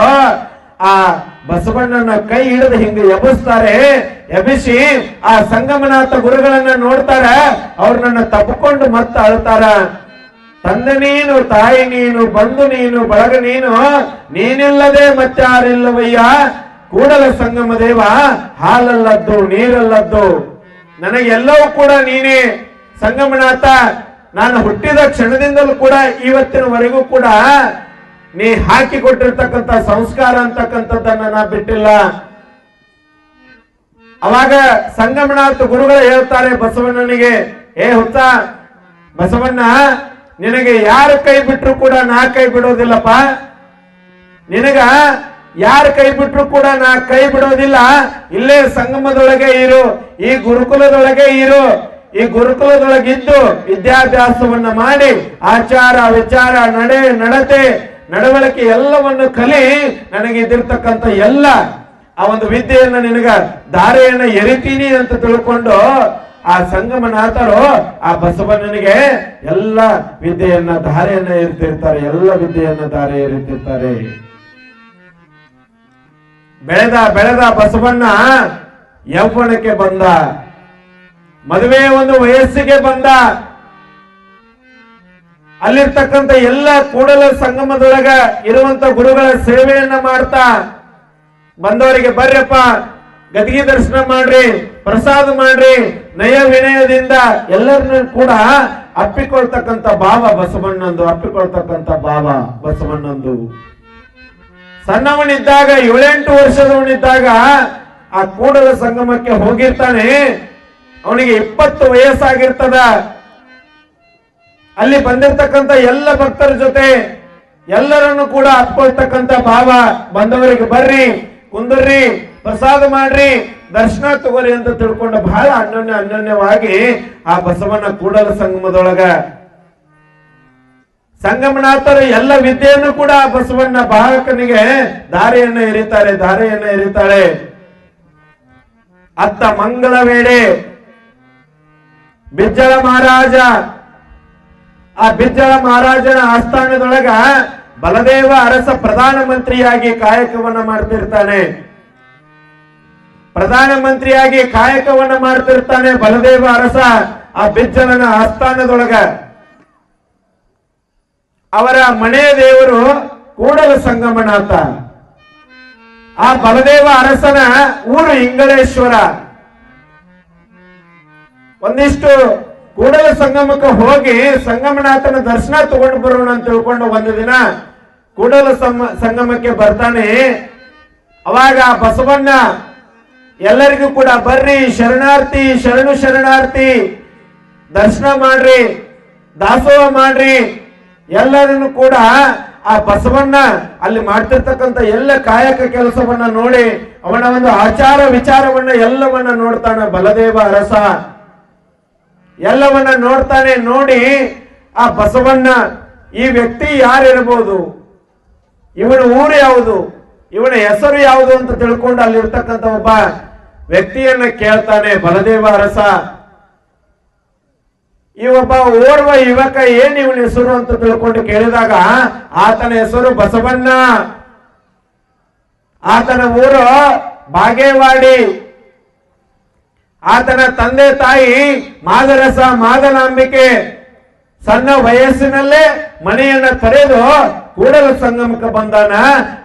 ಆ ಬಸವಣ್ಣನ ಕೈ ಹಿಡಿದು ಹಿಂಗೆ ಎಬ್ಬಿಸ್ತಾರೆ. ಎಬ್ಬಿಸಿ ಆ ಸಂಗಮನಾಥ ಗುರುಗಳನ್ನ ನೋಡ್ತಾರ. ಅವ್ರು ನನ್ನ ತಪ್ಪಿಕೊಂಡು ಮತ್ತೆ ಅಳ್ತಾರ. ತಂದೆ ನೀನು, ತಾಯಿ ನೀನು, ಬಂಧು ನೀನು, ಬಳಗ ನೀನು, ನೀನಿಲ್ಲದೆ ಮತ್ತಾರಿಲ್ಲವಯ್ಯ, ಕೂಡಲ ಸಂಗಮ ದೇವ, ಹಾಲಲ್ಲದ್ದು ನೀರಲ್ಲದ್ದು, ನನಗೆಲ್ಲವೂ ಕೂಡ ನೀನೇ ಸಂಗಮನಾಥ. ನಾನು ಹುಟ್ಟಿದ ಕ್ಷಣದಿಂದಲೂ ಕೂಡ ಇವತ್ತಿನವರೆಗೂ ಕೂಡ ನೀ ಹಾಕಿ ಕೊಟ್ಟಿರ್ತಕ್ಕಂಥ ಸಂಸ್ಕಾರ ಅಂತಕ್ಕಂಥದ್ದನ್ನ ನಾ ಬಿಟ್ಟಿಲ್ಲ. ಅವಾಗ ಸಂಗಮನಾಥ ಗುರುಗಳು ಹೇಳ್ತಾರೆ ಬಸವಣ್ಣನಿಗೆ, ಏ ಹುತ್ತ ಬಸವಣ್ಣ, ನಿನಗೆ ಯಾರು ಕೈ ಬಿಟ್ರು ಕೂಡ ನಾ ಕೈ ಬಿಡೋದಿಲ್ಲಪ್ಪ. ನಿನಗ ಯಾರು ಕೈ ಬಿಟ್ರು ಕೂಡ ನಾ ಕೈ ಬಿಡೋದಿಲ್ಲ. ಇಲ್ಲೇ ಸಂಗಮದೊಳಗೆ ಇರು, ಈ ಗುರುಕುಲದೊಳಗೆ ಇರು. ಈ ಗುರುಕುಲದೊಳಗಿದ್ದು ವಿದ್ಯಾಭ್ಯಾಸವನ್ನ ಮಾಡಿ ಆಚಾರ ವಿಚಾರ ನಡತೆ ನಡವಳಿಕೆ ಎಲ್ಲವನ್ನು ಕಲಿ. ನನಗೆ ಇದಿರ್ತಕ್ಕಂಥ ಎಲ್ಲ ಆ ಒಂದು ವಿದ್ಯೆಯನ್ನ ನಿನಗ ಧಾರೆಯನ್ನ ಎರಿತೀನಿ ಅಂತ ತಿಳ್ಕೊಂಡು ಆ ಸಂಗಮನಾಥರು ಆ ಬಸವಣ್ಣನಿಗೆ ಎಲ್ಲ ವಿದ್ಯೆಯನ್ನ ಧಾರೆಯನ್ನ ಇರ್ತಿರ್ತಾರೆ, ಎಲ್ಲ ವಿದ್ಯೆಯನ್ನ ಧಾರೆ ಇರುತ್ತಿರ್ತಾರೆ. ಬೆಳೆದ ಬೆಳೆದ ಬಸವಣ್ಣ ಯೌವನಕ್ಕೆ ಬಂದ, ಮದುವೆ ಒಂದು ವಯಸ್ಸಿಗೆ ಬಂದ. ಅಲ್ಲಿರ್ತಕ್ಕಂಥ ಎಲ್ಲ ಕೂಡಲ ಸಂಗಮದೊಳಗ ಇರುವಂತ ಗುರುಗಳ ಸೇವೆಯನ್ನ ಮಾಡ್ತಾ ಬಂದವರಿಗೆ ಬರ್ರಪ್ಪ ಗದಿಗೆ ದರ್ಶನ ಮಾಡ್ರಿ, ಪ್ರಸಾದ ಮಾಡ್ರಿ, ನಯ ವಿನಯದಿಂದ ಎಲ್ಲರನ್ನೂ ಕೂಡ ಅಪ್ಪಿಕೊಳ್ತಕ್ಕಂಥ ಭಾವ ಬಸವಣ್ಣಂದು, ಅಪ್ಪಿಕೊಳ್ತಕ್ಕಂಥ ಭಾವ ಬಸವಣ್ಣಂದು. ಸಣ್ಣವನಿದ್ದಾಗ 7-8 ವರ್ಷದವನಿದ್ದಾಗ ಆ ಕೂಡಲ ಸಂಗಮಕ್ಕೆ ಹೋಗಿರ್ತಾನೆ. ಅವನಿಗೆ 20 ವಯಸ್ಸಾಗಿರ್ತದ. ಅಲ್ಲಿ ಬಂದಿರ್ತಕ್ಕಂಥ ಎಲ್ಲ ಭಕ್ತರ ಜೊತೆ ಎಲ್ಲರನ್ನು ಕೂಡ ಅಪ್ಕೊಳ್ತಕ್ಕಂಥ ಭಾವ, ಬಂದವರಿಗೆ ಬರ್ರಿ, ಕುಂದರ್ರಿ, ಪ್ರಸಾದ ಮಾಡ್ರಿ, ದರ್ಶನ ತಗೋರಿ ಅಂತ ತಿಳ್ಕೊಂಡು ಬಹಳ ಅನ್ಯೋನ್ಯವಾಗಿ ಆ ಬಸವಣ್ಣ ಕೂಡಲ ಸಂಗಮದೊಳಗ ಸಂಗಮನಾಥರು ಎಲ್ಲ ವಿದ್ಯೆಯನ್ನು ಕೂಡ ಬಸವಣ್ಣ ಬಾಲಕನಿಗೆ ದಾರಿಯನ್ನ ಎರಿತಾಳೆ. ಅತ್ತ ಮಂಗಳ ವೇಳೆ ಬಿಜ್ಜಳ ಮಹಾರಾಜ, ಆ ಬಿಜ್ಜಳ ಮಹಾರಾಜನ ಆಸ್ಥಾನದೊಳಗ ಬಲದೇವ ಅರಸ ಪ್ರಧಾನಮಂತ್ರಿಯಾಗಿ ಕಾಯಕವನ್ನ ಮಾಡ್ತಿರ್ತಾನೆ. ಬಲದೇವ ಅರಸ ಆ ಬಿಜ್ಜಳನ ಆಸ್ಥಾನದೊಳಗ. ಅವರ ಮನೆಯ ದೇವರು ಕೂಡಲ ಸಂಗಮನಾಥ. ಆ ಬಲದೇವ ಅರಸನ ಊರು ಇಂಗಳೇಶ್ವರ. ಒಂದಿಷ್ಟು ಕೂಡಲ ಸಂಗಮಕ್ಕೆ ಹೋಗಿ ಸಂಗಮನಾಥನ ದರ್ಶನ ತಗೊಂಡು ಬರೋಣ ಅಂತ ತಿಳ್ಕೊಂಡು ಒಂದು ದಿನ ಕೂಡಲ ಸಂಗಮಕ್ಕೆ ಬರ್ತಾನೆ. ಅವಾಗ ಬಸವಣ್ಣ ಎಲ್ಲರಿಗೂ ಕೂಡ ಬರ್ರಿ, ಶರಣಾರ್ಥಿ, ಶರಣಾರ್ಥಿ, ದರ್ಶನ ಮಾಡ್ರಿ, ದಾಸೋಹ ಮಾಡ್ರಿ, ಎಲ್ಲರನ್ನು ಕೂಡ ಆ ಬಸವಣ್ಣ ಅಲ್ಲಿ ಮಾಡ್ತಿರ್ತಕ್ಕಂಥ ಎಲ್ಲ ಕಾಯಕ ಕೆಲಸವನ್ನ ನೋಡಿ ಅವನ ಒಂದು ಆಚಾರ ವಿಚಾರವನ್ನ ಎಲ್ಲವನ್ನ ನೋಡ್ತಾನ ಬಲದೇವ ಅರಸ. ಎಲ್ಲವನ್ನ ನೋಡ್ತಾನೆ. ನೋಡಿ ಆ ಬಸವಣ್ಣ ಈ ವ್ಯಕ್ತಿ ಯಾರಿರಬಹುದು, ಇವನ ಊರು ಯಾವುದು, ಇವನ ಹೆಸರು ಯಾವುದು ಅಂತ ತಿಳ್ಕೊಂಡು ಅಲ್ಲಿರ್ತಕ್ಕಂಥ ಒಬ್ಬ ವ್ಯಕ್ತಿಯನ್ನ ಕೇಳ್ತಾನೆ ಬಲದೇವ ಅರಸ. ಈ ಒಬ್ಬ ಓರ್ವ ಯುವಕ ಏನ್ ಇವನ ಹೆಸರು ಅಂತ ತಿಳ್ಕೊಂಡು ಕೇಳಿದಾಗ ಆತನ ಹೆಸರು ಬಸವಣ್ಣ. ಆತನ ಊರು ಬಾಗೇವಾಡಿ. ಆತನ ತಂದೆ ತಾಯಿ ಮಾದರಸ ಮಾದನಾಂಬಿಕೆ. ಸಣ್ಣ ವಯಸ್ಸಿನಲ್ಲೇ ಮನೆಯನ್ನ ತೊರೆದು ಕೂಡಲ ಸಂಗಮಕ್ಕೆ ಬಂದಾನ.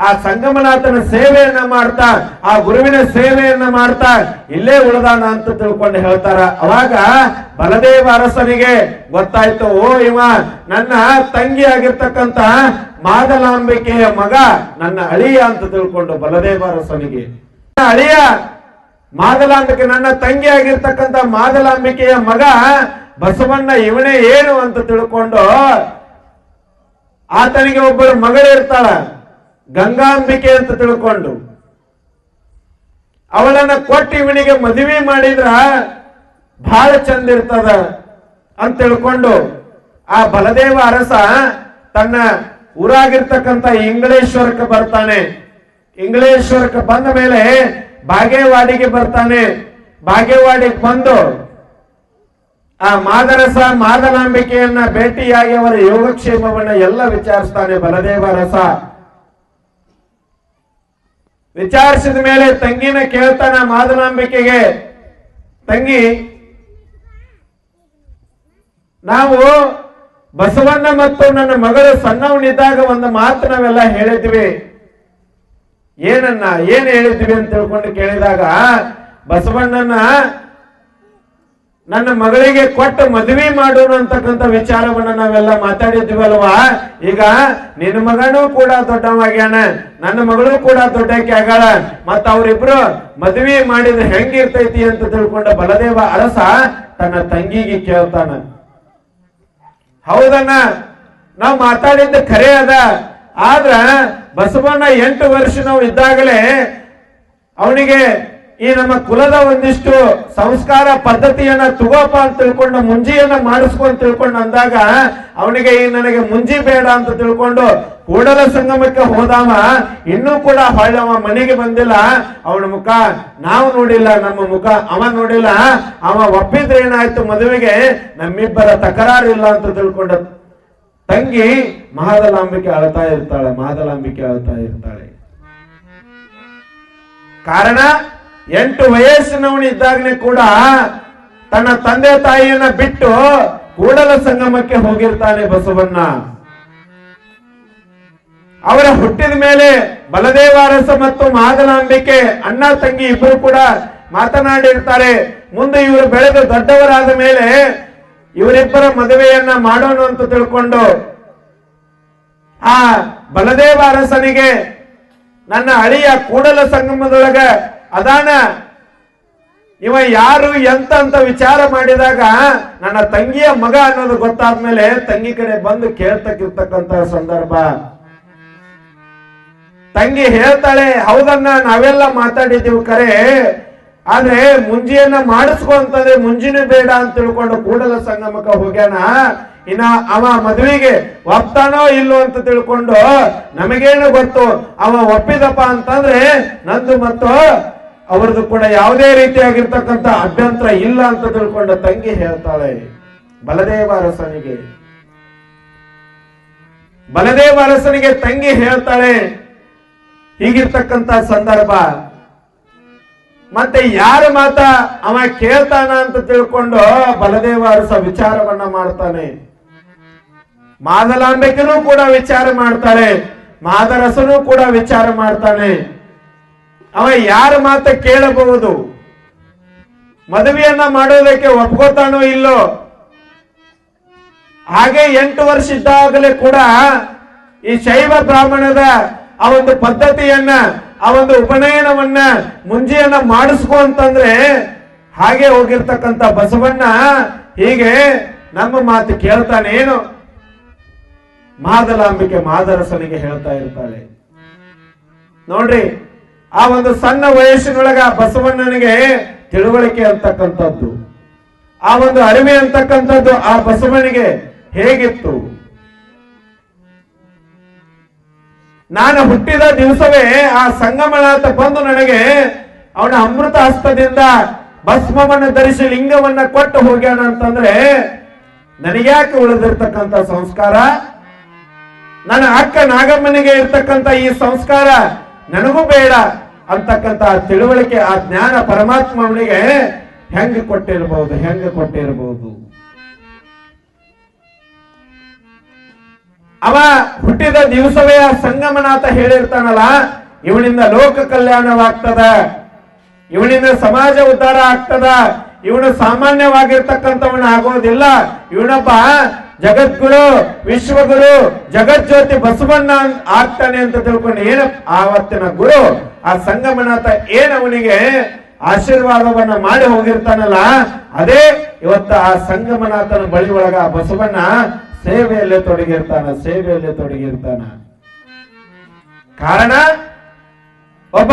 ಆ ಸಂಗಮನಾಥನ ಸೇವೆಯನ್ನ ಮಾಡ್ತಾ, ಆ ಗುರುವಿನ ಸೇವೆಯನ್ನ ಮಾಡ್ತಾ ಇಲ್ಲೇ ಉಳಿದಾನ ಅಂತ ತಿಳ್ಕೊಂಡು ಹೇಳ್ತಾರ. ಅವಾಗ ಬಲದೇವ ಅರಸನಿಗೆ ಗೊತ್ತಾಯ್ತು, ಓ ಇವ ನನ್ನ ತಂಗಿ ಆಗಿರ್ತಕ್ಕಂಥ ಮಾದಲಾಂಬಿಕೆಯ ಮಗ, ನನ್ನ ಅಳಿಯ ಅಂತ ತಿಳ್ಕೊಂಡು ಬಲದೇವ ಅರಸನಿಗೆ ಅಳಿಯ ಮಾದಲಾಂಬಿಕೆ, ನನ್ನ ತಂಗಿ ಆಗಿರ್ತಕ್ಕಂಥ ಮಾದಲಾಂಬಿಕೆಯ ಮಗ ಬಸವಣ್ಣ ಇವನೇ ಏನು ಅಂತ ತಿಳ್ಕೊಂಡು ಆತನಿಗೆ ಒಬ್ಬರು ಮಗಳಿರ್ತಾಳ ಗಂಗಾಂಬಿಕೆ ಅಂತ ತಿಳ್ಕೊಂಡು ಅವಳನ್ನ ಕೊಟ್ಟು ಇವನಿಗೆ ಮದುವೆ ಮಾಡಿದ್ರ ಬಹಳ ಚಂದ ಇರ್ತದ ಅಂತ ತಿಳ್ಕೊಂಡು ಆ ಬಲದೇವ ಅರಸ ತನ್ನ ಊರಾಗಿರ್ತಕ್ಕಂಥ ಇಂಗಳೇಶ್ವರಕ್ಕೆ ಬರ್ತಾನೆ. ಇಂಗಳೇಶ್ವರಕ್ಕೆ ಬಂದ ಮೇಲೆ ಬಾಗೇವಾಡಿಗೆ ಬರ್ತಾನೆ. ಬಾಗೇವಾಡಿಗೆ ಬಂದು ಆ ಮಾದರಸ ಮಾದನಾಂಬಿಕೆಯನ್ನ ಭೇಟಿಯಾಗಿ ಅವರ ಯೋಗಕ್ಷೇಮವನ್ನ ಎಲ್ಲ ವಿಚಾರಿಸ್ತಾನೆ ಬಲದೇವ ಅರಸ. ವಿಚಾರಿಸಿದ ಮೇಲೆ ತಂಗಿನ ಕೇಳ್ತಾನ ಮಾದನಾಂಬಿಕೆಗೆ, ತಂಗಿ, ನಾವು ಬಸವಣ್ಣ ಮತ್ತು ನನ್ನ ಮಗಳು ಸಣ್ಣವನಿದ್ದಾಗ ಒಂದು ಮಾತು ನಾವೆಲ್ಲ ಹೇಳಿದ್ವಿ. ಏನ್ ಹೇಳಿದ್ವಿ ಅಂತ ತಿಳ್ಕೊಂಡು ಕೇಳಿದಾಗ ಬಸವಣ್ಣನ ನನ್ನ ಮಗಳಿಗೆ ಕೊಟ್ಟು ಮದುವೆ ಮಾಡೋಣ ಅಂತಕ್ಕಂಥ ವಿಚಾರವನ್ನ ನಾವೆಲ್ಲ ಮಾತಾಡಿದ್ವಲ್ವಾ. ಈಗ ನಿನ್ನ ಮಗನೂ ಕೂಡ ದೊಡ್ಡವಾಗ್ಯಾನ, ನನ್ನ ಮಗಳು ಕೂಡ ದೊಡ್ಡಕ್ಕೆ ಆಗಾಳ, ಮತ್ತ ಅವರಿಬ್ರು ಮದುವೆ ಮಾಡಿದ್ರೆ ಹೆಂಗಿರ್ತೈತಿ ಅಂತ ತಿಳ್ಕೊಂಡ ಬಲದೇವ ಅರಸ ತನ್ನ ತಂಗಿಗೆ ಕೇಳ್ತಾನ. ಹೌದಣ್ಣ, ನಾವು ಮಾತಾಡಿದ್ದು ಖರೆ ಅದ. ಆದ್ರ ಬಸವಣ್ಣ 8 ವರ್ಷ ನಾವು ಇದ್ದಾಗಲೇ ಅವನಿಗೆ ಈ ನಮ್ಮ ಕುಲದ ಒಂದಿಷ್ಟು ಸಂಸ್ಕಾರ ಪದ್ಧತಿಯನ್ನ ತಗೋಪ ಅಂತ ತಿಳ್ಕೊಂಡು ಮುಂಜಿಯನ್ನ ಮಾಡಿಸ್ಕೊಂಡ್ ತಿಳ್ಕೊಂಡು ಅಂದಾಗ ಅವನಿಗೆ ಈ ನನಗೆ ಮುಂಜಿ ಬೇಡ ಅಂತ ತಿಳ್ಕೊಂಡು ಕೂಡಲ ಸಂಗಮಕ್ಕೆ ಹೋದಾವ ಇನ್ನೂ ಕೂಡ ಹೊಳ್ಳವ ಮನೆಗೆ ಬಂದಿಲ್ಲ. ಅವನ ಮುಖ ನಾವು ನೋಡಿಲ್ಲ, ನಮ್ಮ ಮುಖ ಅವ ನೋಡಿಲ್ಲ. ಅವ ಒಪ್ಪಿದ್ರೆ ಏನಾಯ್ತು, ಮದುವೆಗೆ ನಮ್ಮಿಬ್ಬರ ತಕರಾರು ಇಲ್ಲ ಅಂತ ತಿಳ್ಕೊಂಡು ತಂಗಿ ಮಹಾದಲಾಂಬಿಕೆ ಅಳ್ತಾ ಇರ್ತಾಳೆ. ಮಹಾದಲಾಂಬಿಕೆ ಅಳ್ತಾ ಇರ್ತಾಳೆ. ಕಾರಣ 8 ವಯಸ್ಸಿನವನು ಇದ್ದಾಗನೇ ಕೂಡ ತನ್ನ ತಂದೆ ತಾಯಿಯನ್ನ ಬಿಟ್ಟು ಕೂಡಲ ಸಂಗಮಕ್ಕೆ ಹೋಗಿರ್ತಾನೆ ಬಸವಣ್ಣ. ಅವರ ಹುಟ್ಟಿದ ಮೇಲೆ ಬಲದೇವಾರಸ ಮತ್ತು ಮಹಾದಲಾಂಬಿಕೆ ಅಣ್ಣ ತಂಗಿ ಇಬ್ಬರು ಕೂಡ ಮಾತನಾಡಿರ್ತಾರೆ. ಮುಂದೆ ಇವರು ಬೆಳೆದು ದೊಡ್ಡವರಾದ ಮೇಲೆ ಇವರಿಬ್ಬರ ಮದುವೆಯನ್ನ ಮಾಡೋಣ ಅಂತ ತಿಳ್ಕೊಂಡು ಆ ಬಲದೇವ ಅರಸನಿಗೆ ನನ್ನ ಅಳಿಯ ಕೂಡಲ ಸಂಗಮದೊಳಗ ಅದಾನ, ಇವ ಯಾರು ಎಂತ ಅಂತ ವಿಚಾರ ಮಾಡಿದಾಗ ನನ್ನ ತಂಗಿಯ ಮಗ ಅನ್ನೋದು ಗೊತ್ತಾದ್ಮೇಲೆ ತಂಗಿ ಕಡೆ ಬಂದು ಕೇಳ್ತಕ್ಕಿರ್ತಕ್ಕಂತ ಸಂದರ್ಭ. ತಂಗಿ ಹೇಳ್ತಾಳೆ, ಹೌದನ್ನ ನಾವೆಲ್ಲ ಮಾತಾಡಿದ್ದೀವಿ ಕರೆ, ಆದ್ರೆ ಮುಂಜಿಯನ್ನ ಮಾಡಿಸ್ಕೊಂತಂದ್ರೆ ಮುಂಜಿನೂ ಬೇಡ ಅಂತ ತಿಳ್ಕೊಂಡು ಕೂಡಲ ಸಂಗಮಕ್ಕೆ ಹೋಗ್ಯಾನ. ಇನ್ನ ಅವ ಮದುವೆಗೆ ಒಪ್ತಾನೋ ಇಲ್ಲೋ ಅಂತ ತಿಳ್ಕೊಂಡು ನಮಗೇನು ಗೊತ್ತು. ಅವ ಒಪ್ಪಿದಪ್ಪ ಅಂತಂದ್ರೆ ನಂದು ಮತ್ತು ಅವ್ರದ್ದು ಕೂಡ ಯಾವುದೇ ರೀತಿಯಾಗಿರ್ತಕ್ಕಂಥ ಅಭ್ಯಂತರ ಇಲ್ಲ ಅಂತ ತಿಳ್ಕೊಂಡು ತಂಗಿ ಹೇಳ್ತಾಳೆ ಬಲದೇವ ಅರಸನಿಗೆ ತಂಗಿ ಹೇಳ್ತಾಳೆ. ಹೀಗಿರ್ತಕ್ಕಂಥ ಸಂದರ್ಭ ಮತ್ತೆ ಯಾರ ಮಾತ ಅವ ಕೇಳ್ತಾನ ಅಂತ ತಿಳ್ಕೊಂಡು ಬಲದೇವ ಅರಸ ವಿಚಾರವನ್ನ ಮಾಡ್ತಾನೆ. ಮಾದಲಾಂಬಿಕೆನೂ ಕೂಡ ವಿಚಾರ ಮಾಡ್ತಾಳೆ, ಮಾದರಸನೂ ಕೂಡ ವಿಚಾರ ಮಾಡ್ತಾನೆ. ಅವ ಯಾರ ಮಾತ ಕೇಳಬಹುದು, ಮದುವೆಯನ್ನ ಮಾಡೋದಕ್ಕೆ ಒಪ್ಕೋತಾನೋ ಇಲ್ಲೋ. ಹಾಗೆ 8 ವರ್ಷ ಇದ್ದಾಗಲೇ ಕೂಡ ಈ ಶೈವ ಬ್ರಾಹ್ಮಣದ ಆ ಒಂದು ಪದ್ಧತಿಯನ್ನ, ಆ ಒಂದು ಉಪನಯನವನ್ನ ಮುಂಜೆಯನ್ನ ಮಾಡಿಸ್ಕೊ ಅಂತಂದ್ರೆ ಹಾಗೆ ಹೋಗಿರ್ತಕ್ಕಂಥ ಬಸವಣ್ಣ ಹೀಗೆ ನಮ್ಮ ಮಾತು ಕೇಳ್ತಾನೇನು ಮಾದಲಾಂಬಿಕೆ ಮಾದರಸನಿಗೆ ಹೇಳ್ತಾ ಇರ್ತಾಳೆ. ನೋಡ್ರಿ, ಆ ಒಂದು ಸಣ್ಣ ವಯಸ್ಸಿನೊಳಗ ಬಸವಣ್ಣನಿಗೆ ತಿಳುವಳಿಕೆ ಅಂತಕ್ಕಂಥದ್ದು, ಆ ಒಂದು ಅರಿವೆ ಅಂತಕ್ಕಂಥದ್ದು ಆ ಬಸವನಿಗೆ ಹೇಗಿತ್ತು. ನಾನು ಹುಟ್ಟಿದ ದಿವಸವೇ ಆ ಸಂಗಮನಾಥ ಬಂದು ನನಗೆ ಅವನ ಅಮೃತ ಹಸ್ತದಿಂದ ಭಸ್ಮವನ್ನು ಧರಿಸಿ ಲಿಂಗವನ್ನ ಕೊಟ್ಟು ಹೋಗ್ಯಾನ ಅಂತಂದ್ರೆ ನನಗ್ಯಾಕೆ ಉಳಿದಿರ್ತಕ್ಕಂಥ ಸಂಸ್ಕಾರ, ನನ್ನ ಅಕ್ಕ ನಾಗಮ್ಮನಿಗೆ ಇರ್ತಕ್ಕಂಥ ಈ ಸಂಸ್ಕಾರ ನನಗೂ ಬೇಡ ಅಂತಕ್ಕಂಥ ತಿಳುವಳಿಕೆ, ಆ ಜ್ಞಾನ ಪರಮಾತ್ಮ ಅವನಿಗೆ ಹೆಂಗೆ ಕೊಟ್ಟಿರಬಹುದು. ಅವ ಹುಟ್ಟಿದ ದಿವಸವೇ ಆ ಸಂಗಮನಾಥ ಹೇಳಿರ್ತಾನಲ್ಲ, ಇವನಿಂದ ಲೋಕ ಕಲ್ಯಾಣವಾಗ್ತದ, ಇವನಿಂದ ಸಮಾಜ ಉದ್ಧಾರ ಆಗ್ತದ, ಇವನು ಸಾಮಾನ್ಯವಾಗಿರ್ತಕ್ಕಂಥವನ ಆಗೋದಿಲ್ಲ, ಇವನೊಬ್ಬ ಜಗದ್ಗುರು ವಿಶ್ವಗುರು ಜಗಜ್ಯೋತಿ ಬಸವಣ್ಣ ಆಗ್ತಾನೆ ಅಂತ ತಿಳ್ಕೊಂಡು ಏನ ಆವತ್ತಿನ ಗುರು ಆ ಸಂಗಮನಾಥ ಅವನಿಗೆ ಆಶೀರ್ವಾದವನ್ನ ಮಾಡಿ ಹೋಗಿರ್ತಾನಲ್ಲ, ಅದೇ ಇವತ್ತ ಆ ಸಂಗಮನಾಥನ ಬಳಿ ಒಳಗ ಬಸವಣ್ಣ ಸೇವೆಯಲ್ಲೇ ತೊಡಗಿರ್ತಾನ. ಕಾರಣ ಒಬ್ಬ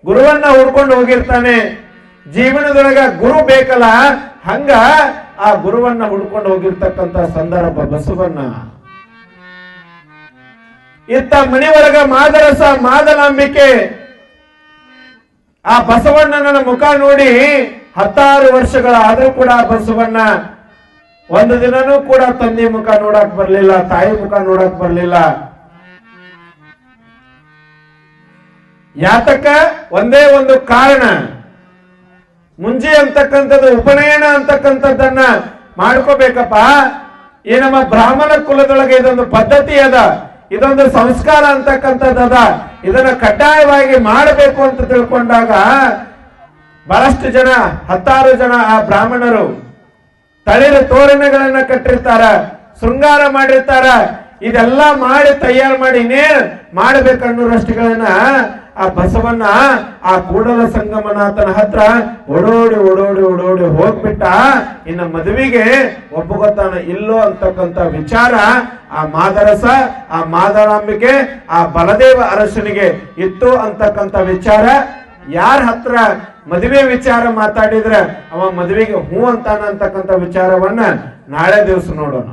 ಗುರುವನ್ನ ಹುಡ್ಕೊಂಡು ಹೋಗಿರ್ತಾನೆ. ಜೀವನದೊಳಗ ಗುರು ಬೇಕಲ್ಲ, ಹಂಗ ಆ ಗುರುವನ್ನ ಹುಡ್ಕೊಂಡು ಹೋಗಿರ್ತಕ್ಕಂಥ ಸಂದರ್ಭ ಬಸವಣ್ಣ. ಇತ್ತ ಮನೆ ಒಳಗ ಮಾದರಸ ಮಾದಲಾಂಬಿಕೆ ಆ ಬಸವಣ್ಣನ ಮುಖ ನೋಡಿ 16 ವರ್ಷಗಳಾದ್ರೂ ಕೂಡ ಬಸವಣ್ಣ ಒಂದು ದಿನನೂ ಕೂಡ ತಂದೆ ಮುಖ ನೋಡಕ್ ಬರ್ಲಿಲ್ಲ, ತಾಯಿ ಮುಖ ನೋಡಕ್ ಬರ್ಲಿಲ್ಲ. ಯಾತಕ? ಒಂದೇ ಒಂದು ಕಾರಣ, ಮುಂಜಿ ಅಂತಕ್ಕಂಥದ್ದು ಉಪನಯನ ಅಂತಕ್ಕಂಥದ್ದನ್ನ ಮಾಡ್ಕೋಬೇಕಪ್ಪ. ಈ ನಮ್ಮ ಬ್ರಾಹ್ಮಣ ಕುಲದೊಳಗೆ ಇದೊಂದು ಪದ್ಧತಿ ಅದ, ಇದೊಂದು ಸಂಸ್ಕಾರ ಅಂತಕ್ಕಂಥದ್ದದ, ಇದನ್ನ ಕಡ್ಡಾಯವಾಗಿ ಮಾಡಬೇಕು ಅಂತ ತಿಳ್ಕೊಂಡಾಗ ಬಹಳಷ್ಟು ಜನ 16 ಜನ ಆ ಬ್ರಾಹ್ಮಣರು ತಳಿರ ತೋರಣಗಳನ್ನ ಕಟ್ಟಿರ್ತಾರ, ಶೃಂಗಾರ ಮಾಡಿರ್ತಾರ. ಇದೆಲ್ಲ ಮಾಡಿ ತಯಾರು ಮಾಡಿ ಇನ್ನೇನ್ ಮಾಡ್ಬೇಕನ್ನೋರಷ್ಟುಗಳನ್ನ ಆ ಬಸವಣ್ಣ ಆ ಕೂಡಲ ಸಂಗಮನಾಥನ ಹತ್ರ ಓಡೋಡಿ ಹೋಗ್ಬಿಟ್ಟ. ಇನ್ನು ಮದುವೆಗೆ ಒಪ್ಪುಗೊತ್ತಾನ ಇಲ್ಲೋ ಅಂತಕ್ಕಂಥ ವಿಚಾರ ಆ ಮಾದರಸ, ಆ ಮಾದರಾಂಬಿಕೆ, ಆ ಬಲದೇವ ಅರಸನಿಗೆ ಇತ್ತು ಅಂತಕ್ಕಂಥ ವಿಚಾರ ಯಾರ ಹತ್ರ ಮದುವೆ ವಿಚಾರ ಮಾತಾಡಿದ್ರೆ ಅವ ಮದುವೆಗೆ ಹೂ ಅಂತಾನ ಅಂತಕ್ಕಂಥ ವಿಚಾರವನ್ನ ನಾಳೆ ದಿವಸ ನೋಡೋಣ.